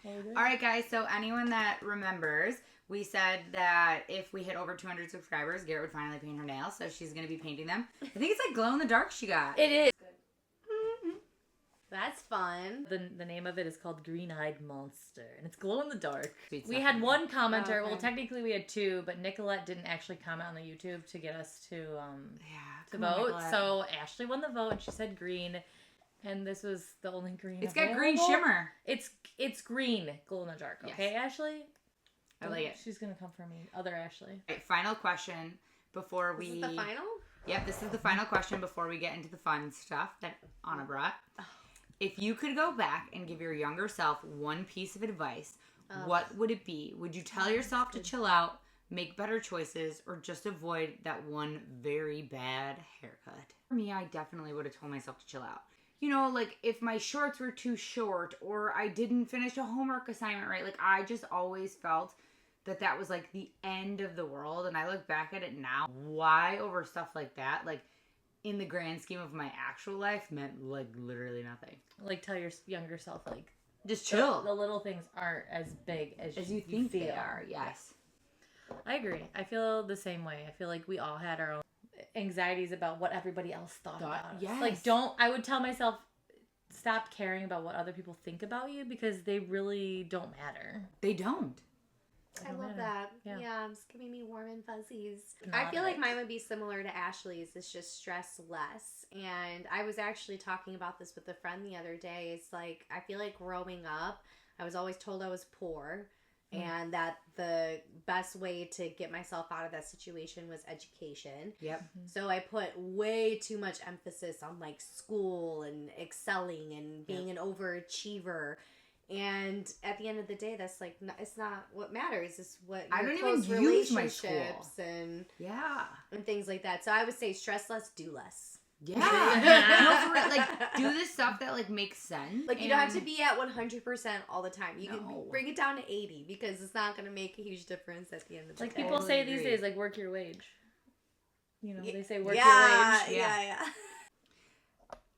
Speaker 1: All right, guys. So anyone that remembers, we said that if we hit over 200 subscribers, Garrett would finally paint her nails. So she's going to be painting them. I think it's like glow in the dark she got.
Speaker 3: It is.
Speaker 2: That's fun.
Speaker 3: The name of it is called Green Eyed Monster, and it's glow in the dark.
Speaker 1: Sweet
Speaker 3: We
Speaker 1: stuff.
Speaker 3: had one commenter.
Speaker 2: Okay.
Speaker 3: Well, technically we had 2, but Nicolette didn't actually comment on the YouTube to get us to
Speaker 1: come on,
Speaker 3: vote.
Speaker 1: Nicolette.
Speaker 3: So Ashley won the vote, and she said green, and this was the only green.
Speaker 1: It's got green
Speaker 3: available.
Speaker 1: shimmer.
Speaker 3: It's green, glow in the dark. Okay,
Speaker 1: Yes.
Speaker 3: Ashley.
Speaker 1: I like it.
Speaker 3: She's gonna come for me, other Ashley.
Speaker 1: All right, final question before we.
Speaker 2: This is the final?
Speaker 1: Yep, this is the final question before we get into the fun stuff that Anna brought. If you could go back and give your younger self one piece of advice, what would it be? Would you tell yourself to chill out, make better choices, or just avoid that one very bad haircut? For me, I definitely would have told myself to chill out. You know, like if my shorts were too short or I didn't finish a homework assignment right, like I just always felt that was like the end of the world. And I look back at it now, why over stuff like that, like in the grand scheme of my actual life meant like literally nothing.
Speaker 3: Like tell your younger self, like
Speaker 1: Just chill.
Speaker 3: The little things aren't as big as
Speaker 1: you think they
Speaker 3: feel.
Speaker 1: are, yes.
Speaker 3: I agree. I feel the same way. I feel like we all had our own anxieties about what everybody else thought about us.
Speaker 1: Yes.
Speaker 3: Like, I would tell myself, stop caring about what other people think about you because they really don't matter.
Speaker 1: They don't.
Speaker 2: I love that.
Speaker 3: Yeah.
Speaker 2: It's giving me warm and fuzzies.
Speaker 3: Not
Speaker 2: I feel like
Speaker 3: it.
Speaker 2: mine would be similar to Ashley's. It's just stress less. And I was actually talking about this with a friend the other day. It's like, I feel like growing up, I was always told I was poor. And that the best way to get myself out of that situation was education.
Speaker 1: Yep.
Speaker 2: So I put way too much emphasis on like school and excelling and being an overachiever. And at the end of the day, that's like, it's not what matters. It's what
Speaker 1: I
Speaker 2: your
Speaker 1: don't
Speaker 2: close
Speaker 1: even use my
Speaker 2: relationships
Speaker 1: school.
Speaker 2: and
Speaker 1: Yeah.
Speaker 2: things like that. So I would say stress less, do less.
Speaker 1: Yeah. No, for real, like, do the stuff that, like, makes sense.
Speaker 2: Like, you don't have to be at 100% all the time. You
Speaker 1: No.
Speaker 2: can bring it down to 80 because it's not going to make a huge difference at the end of the
Speaker 3: Like
Speaker 2: day.
Speaker 3: people say these
Speaker 1: agree.
Speaker 3: days, like, work your wage. You know, they say work
Speaker 2: yeah,
Speaker 3: your wage.
Speaker 2: Yeah.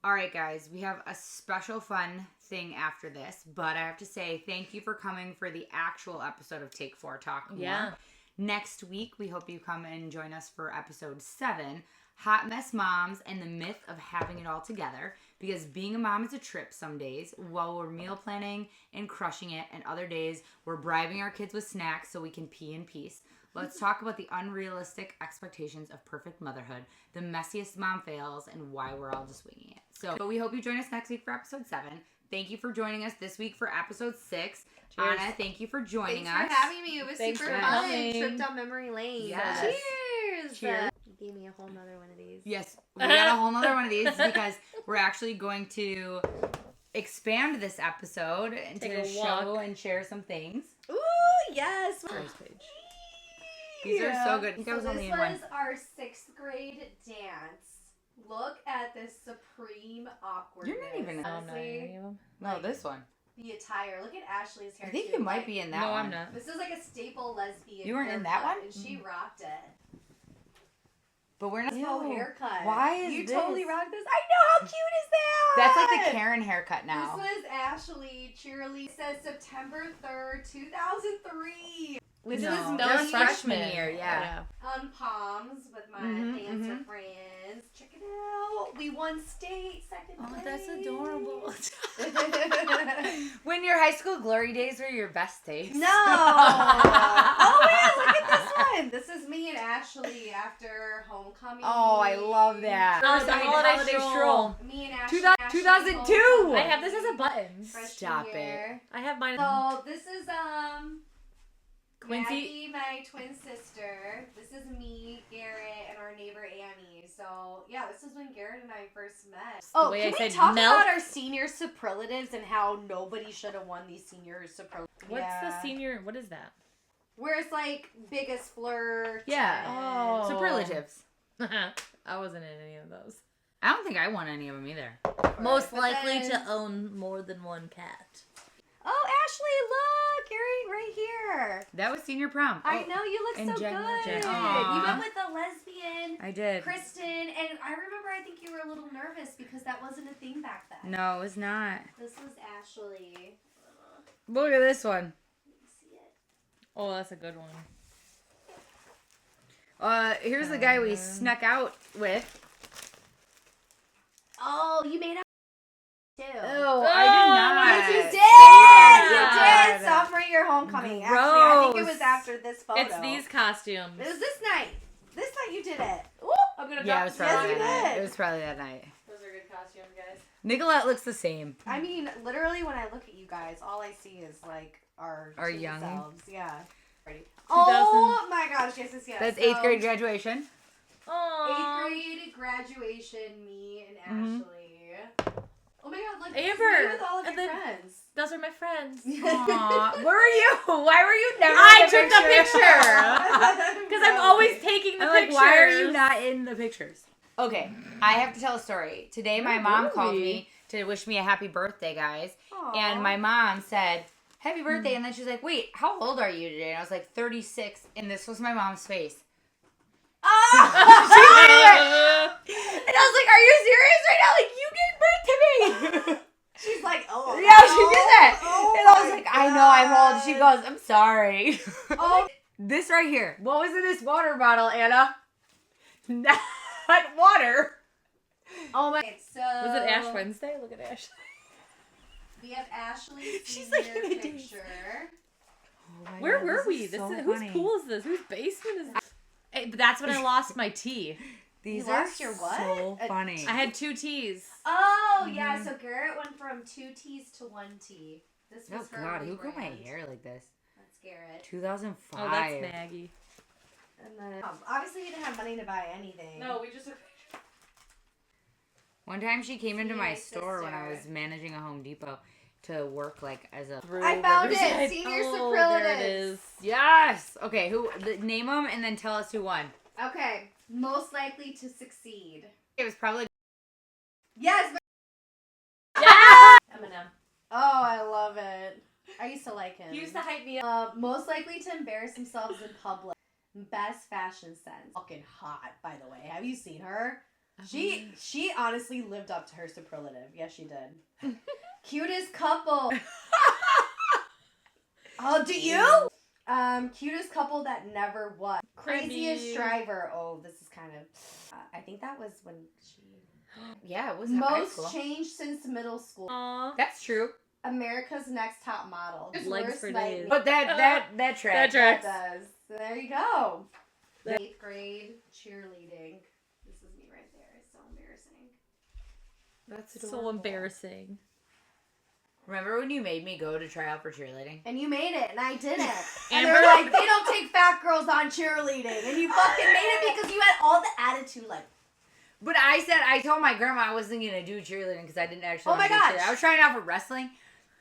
Speaker 1: All right, guys, we have a special fun thing after this, but I have to say thank you for coming for the actual episode of Take 4 Talk More.
Speaker 3: Yeah.
Speaker 1: Next week, we hope you come and join us for episode 7, Hot Mess Moms and the Myth of Having It All Together, because being a mom is a trip some days while we're meal planning and crushing it, and other days we're bribing our kids with snacks so we can pee in peace. Let's talk about the unrealistic expectations of perfect motherhood, the messiest mom fails, and why we're all just winging it. So we hope you join us next week for episode 7. Thank you for joining us this week for episode 6.
Speaker 3: Cheers.
Speaker 1: Anna, thank you for joining
Speaker 2: Thanks
Speaker 1: us.
Speaker 2: for having me. It was
Speaker 3: Thanks
Speaker 2: super
Speaker 3: for
Speaker 2: fun.
Speaker 3: coming.
Speaker 2: Trip down memory lane.
Speaker 1: Yes.
Speaker 2: Cheers.
Speaker 1: Cheers.
Speaker 2: You gave me a whole nother one of these.
Speaker 1: Yes, we got a whole nother one of these because we're actually going to expand this episode and
Speaker 3: Take
Speaker 1: to
Speaker 3: a
Speaker 1: show
Speaker 3: walk.
Speaker 1: and share some things.
Speaker 2: Ooh, yes.
Speaker 3: First page.
Speaker 1: These are so good. I think I
Speaker 2: So
Speaker 1: was
Speaker 2: this
Speaker 1: only in
Speaker 2: was
Speaker 1: one.
Speaker 2: our 6th grade dance. Look at this supreme awkwardness.
Speaker 1: You're not even-
Speaker 3: Oh, no,
Speaker 2: Honestly,
Speaker 3: any of them?
Speaker 1: No, this one.
Speaker 2: the attire. Look at Ashley's hair.
Speaker 1: I think
Speaker 2: too.
Speaker 1: you might
Speaker 2: Like,
Speaker 1: be in that
Speaker 3: No,
Speaker 1: one.
Speaker 3: I'm not.
Speaker 2: This is like a staple lesbian.
Speaker 1: You weren't in that
Speaker 2: haircut,
Speaker 1: one?
Speaker 2: and she rocked it.
Speaker 1: But we're not.
Speaker 2: This whole haircut.
Speaker 1: Why is
Speaker 2: you
Speaker 1: this?
Speaker 2: totally rocked this? I know. How cute is that?
Speaker 1: That's like the Karen haircut now.
Speaker 2: This was Ashley Cheerily. It says September 3rd, 2003. This
Speaker 3: No,
Speaker 2: was
Speaker 1: that was
Speaker 2: me
Speaker 1: freshman year, yeah.
Speaker 2: on Palms with my
Speaker 1: Mhm,
Speaker 2: dancer friends. Check it out. We won state second
Speaker 1: Oh,
Speaker 2: place.
Speaker 1: that's adorable. When your high school glory days were your best days.
Speaker 2: No. Oh man, look at this one. This is me and Ashley after homecoming.
Speaker 1: Oh, I love that.
Speaker 3: Oh, it's a holiday stroll.
Speaker 2: Me and Ashley.
Speaker 1: 2002.
Speaker 3: I have this as a button.
Speaker 2: Freshman
Speaker 1: Stop
Speaker 2: year.
Speaker 3: I have mine.
Speaker 2: So this is
Speaker 3: Quincy.
Speaker 2: Maggie, my twin sister. This is me, Garrett, and our neighbor Annie. So yeah, this is when Garrett and I first met.
Speaker 3: The way
Speaker 2: can
Speaker 3: I
Speaker 2: we
Speaker 3: said
Speaker 2: talk
Speaker 3: milk.
Speaker 2: about our senior superlatives and how nobody should have won these senior superlatives?
Speaker 3: What's the senior? What is that?
Speaker 2: Where it's like biggest flirt.
Speaker 1: Yeah.
Speaker 3: Oh.
Speaker 1: Superlatives.
Speaker 3: I wasn't in any of those.
Speaker 1: I don't think I won any of them either.
Speaker 3: Most
Speaker 2: But
Speaker 3: likely
Speaker 2: then-
Speaker 3: to own more than one cat.
Speaker 2: Oh, Ashley, look, Gary, right here.
Speaker 1: That was senior prom.
Speaker 2: I
Speaker 1: Oh,
Speaker 2: know you look
Speaker 1: and
Speaker 2: so
Speaker 1: Jen-
Speaker 2: good.
Speaker 1: Jen-
Speaker 2: You
Speaker 1: Aw.
Speaker 2: went with a lesbian,
Speaker 1: I did.
Speaker 2: Kristen, and I remember I think you were a little nervous because that wasn't a thing back then.
Speaker 1: No, it was not.
Speaker 2: This was Ashley.
Speaker 1: Look at this one.
Speaker 2: Let me see it.
Speaker 3: Oh, that's a good one.
Speaker 1: Here's the guy we snuck out with.
Speaker 2: Oh, you made out too.
Speaker 1: Oh,
Speaker 3: I
Speaker 1: I did not.
Speaker 2: Yes, you did.
Speaker 3: God.
Speaker 2: You did. Sophomore year homecoming. Actually, I think it
Speaker 1: Gross.
Speaker 2: was after this photo.
Speaker 3: It's these costumes.
Speaker 2: It was this night. This night you did it. Ooh, I'm gonna
Speaker 1: Yeah,
Speaker 2: drop
Speaker 1: it was
Speaker 2: this.
Speaker 1: probably
Speaker 2: Yes,
Speaker 1: that
Speaker 2: you
Speaker 1: night.
Speaker 2: did.
Speaker 1: It was probably that night.
Speaker 3: Those are good costumes, guys.
Speaker 1: Nicolette looks the same.
Speaker 2: I mean, literally, when I look at you guys, all I see is like our
Speaker 1: Our
Speaker 2: true
Speaker 1: young.
Speaker 2: selves. Yeah. Oh my gosh! Yes, yes, yes.
Speaker 1: That's
Speaker 2: So,
Speaker 1: 8th grade graduation.
Speaker 3: Aww.
Speaker 2: 8th grade graduation. Me and
Speaker 1: Mhm.
Speaker 2: Ashley. Oh my god! Look,
Speaker 3: Amber,
Speaker 2: this is me with all of
Speaker 3: and
Speaker 2: your
Speaker 3: then-
Speaker 2: friends.
Speaker 3: Those are my friends.
Speaker 1: Aw, where were you? Why were you never
Speaker 3: I
Speaker 1: in the
Speaker 3: took the
Speaker 1: picture?
Speaker 3: Because I'm always taking the
Speaker 1: I'm like,
Speaker 3: pictures.
Speaker 1: why are you not in the pictures? Okay, I have to tell a story. Today, my mom called me to wish me a happy birthday, guys. And my mom said, happy birthday. And then she's like, wait, how old are you today? And I was like, 36. And this was my mom's face.
Speaker 2: Oh!
Speaker 1: And I was like, are you serious right now? Like, you gave birth to me.
Speaker 2: She's like, oh.
Speaker 1: Yeah, she did that.
Speaker 2: Oh
Speaker 1: And I was
Speaker 2: my
Speaker 1: like, I know I'm old. She
Speaker 2: God.
Speaker 1: goes, I'm sorry.
Speaker 2: Oh,
Speaker 1: This right here. What was in this water bottle, Anna? Not water.
Speaker 2: Oh my. So
Speaker 3: Was it Ash Wednesday? Look at Ash.
Speaker 2: we have Ashley's
Speaker 1: She's like
Speaker 2: senior
Speaker 1: in a daze.
Speaker 2: picture.
Speaker 1: Oh my
Speaker 3: Where
Speaker 1: God,
Speaker 3: were
Speaker 1: this
Speaker 3: we?
Speaker 1: is
Speaker 3: This
Speaker 1: so
Speaker 3: is
Speaker 1: funny.
Speaker 3: whose pool is this? Whose basement is this? Hey, but that's when I lost my tea.
Speaker 1: These
Speaker 2: You
Speaker 1: are
Speaker 2: lost your what?
Speaker 1: so funny.
Speaker 3: I had 2 teas.
Speaker 2: Oh yeah, so Garrett went from 2 T's to 1 T. This
Speaker 1: Oh
Speaker 2: was her
Speaker 1: God, who grew my
Speaker 2: rebrand.
Speaker 1: hair like this?
Speaker 2: That's Garrett.
Speaker 1: 2005.
Speaker 3: Oh, that's Maggie.
Speaker 2: And then obviously we didn't have money to buy anything.
Speaker 3: we just.
Speaker 1: One time she came into
Speaker 2: See
Speaker 1: my
Speaker 2: my
Speaker 1: store when I was
Speaker 2: sister.
Speaker 1: managing a Home Depot to work like as a.
Speaker 2: I found it!
Speaker 3: Riverside.
Speaker 2: Senior
Speaker 3: Oh, there it
Speaker 2: superlatives.
Speaker 3: is.
Speaker 1: Yes. Okay. Name them and then tell us who won.
Speaker 2: Okay, most likely to succeed.
Speaker 1: It was probably.
Speaker 2: Yes.
Speaker 3: Eminem.
Speaker 2: Oh, I love it. I used to like him.
Speaker 3: He used to hype me up.
Speaker 2: Most likely to embarrass themselves in public. Best fashion sense. Fucking hot, by the way. Have you seen her? She honestly lived up to her superlative. Yes, she did. Cutest couple. Oh, do you? Cutest couple that never was. Craziest
Speaker 3: Creepy.
Speaker 2: driver. Oh, this is kind of. I think that was when she.
Speaker 1: Yeah, it was in high school.
Speaker 2: Most changed since middle school.
Speaker 3: Aw.
Speaker 1: That's true.
Speaker 2: America's Next Top Model.
Speaker 3: Legs
Speaker 2: Worst
Speaker 3: for
Speaker 2: nightmare.
Speaker 3: days.
Speaker 1: But that tracks.
Speaker 3: That
Speaker 2: That
Speaker 3: tracks.
Speaker 2: does. So there you go. 8th grade cheerleading. This is me right there. It's so embarrassing.
Speaker 1: That's
Speaker 3: So
Speaker 1: adorable.
Speaker 3: embarrassing.
Speaker 1: Remember when you made me go to try out for cheerleading?
Speaker 2: And you made it, and I didn't. And
Speaker 3: Amber-
Speaker 2: they're like, they don't take fat girls on cheerleading. And you fucking made it because you had all the attitude, like,
Speaker 1: But I told my grandma I wasn't gonna do cheerleading because I didn't actually.
Speaker 2: Oh my
Speaker 1: wanna do
Speaker 2: gosh.
Speaker 1: cheerleading. I was trying out for wrestling,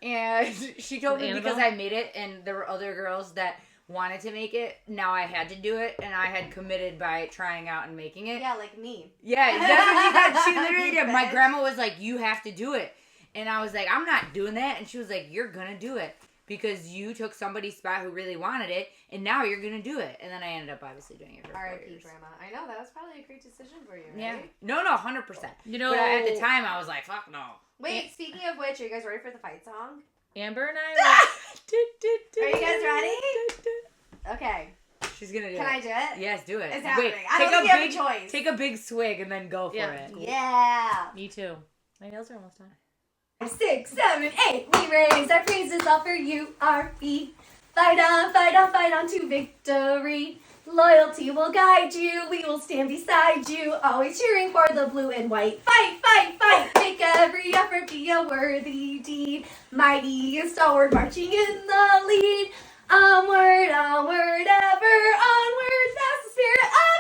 Speaker 1: and she told me
Speaker 3: Annabelle?
Speaker 1: because I made it, and there were other girls that wanted to make it. Now I had to do it, and I had committed by trying out and making it.
Speaker 2: yeah, like me.
Speaker 1: Yeah, that's what she did. She literally
Speaker 2: You
Speaker 1: did. My
Speaker 2: bitch.
Speaker 1: grandma was like, "You have to do it," and I was like, "I'm not doing that," and she was like, "You're gonna do it." Because you took somebody's spot who really wanted it, and now you're gonna do it. And then I ended up obviously doing it for 4
Speaker 2: R.I.P.
Speaker 1: years.
Speaker 2: Grandma. I know, that was probably a great decision for you, right?
Speaker 1: Yeah. No, 100%.
Speaker 3: You know,
Speaker 1: But at the time, I was like, fuck no.
Speaker 2: Wait, speaking of which, are you guys ready for the fight song?
Speaker 3: Amber and I.
Speaker 2: Are you guys ready? Okay.
Speaker 1: She's gonna do
Speaker 2: Can
Speaker 1: it.
Speaker 2: I do it?
Speaker 1: Yes, do it.
Speaker 2: It's happening.
Speaker 1: Wait,
Speaker 2: I don't
Speaker 1: take
Speaker 2: think
Speaker 1: a
Speaker 2: you
Speaker 1: big
Speaker 2: have a choice.
Speaker 1: Take a big swig and then go for
Speaker 3: Yeah.
Speaker 1: it.
Speaker 2: Yeah.
Speaker 3: Me too. My nails are almost done.
Speaker 2: 6, 7, 8. We raise our praises all for you, RP. Fight on, fight on, fight on to victory. Loyalty will guide you. We will stand beside you. Always cheering for the blue and white. Fight, fight, fight. Make every effort be a worthy deed. Mighty and stalwart marching in the lead. Onward, onward, ever onward. That's the spirit of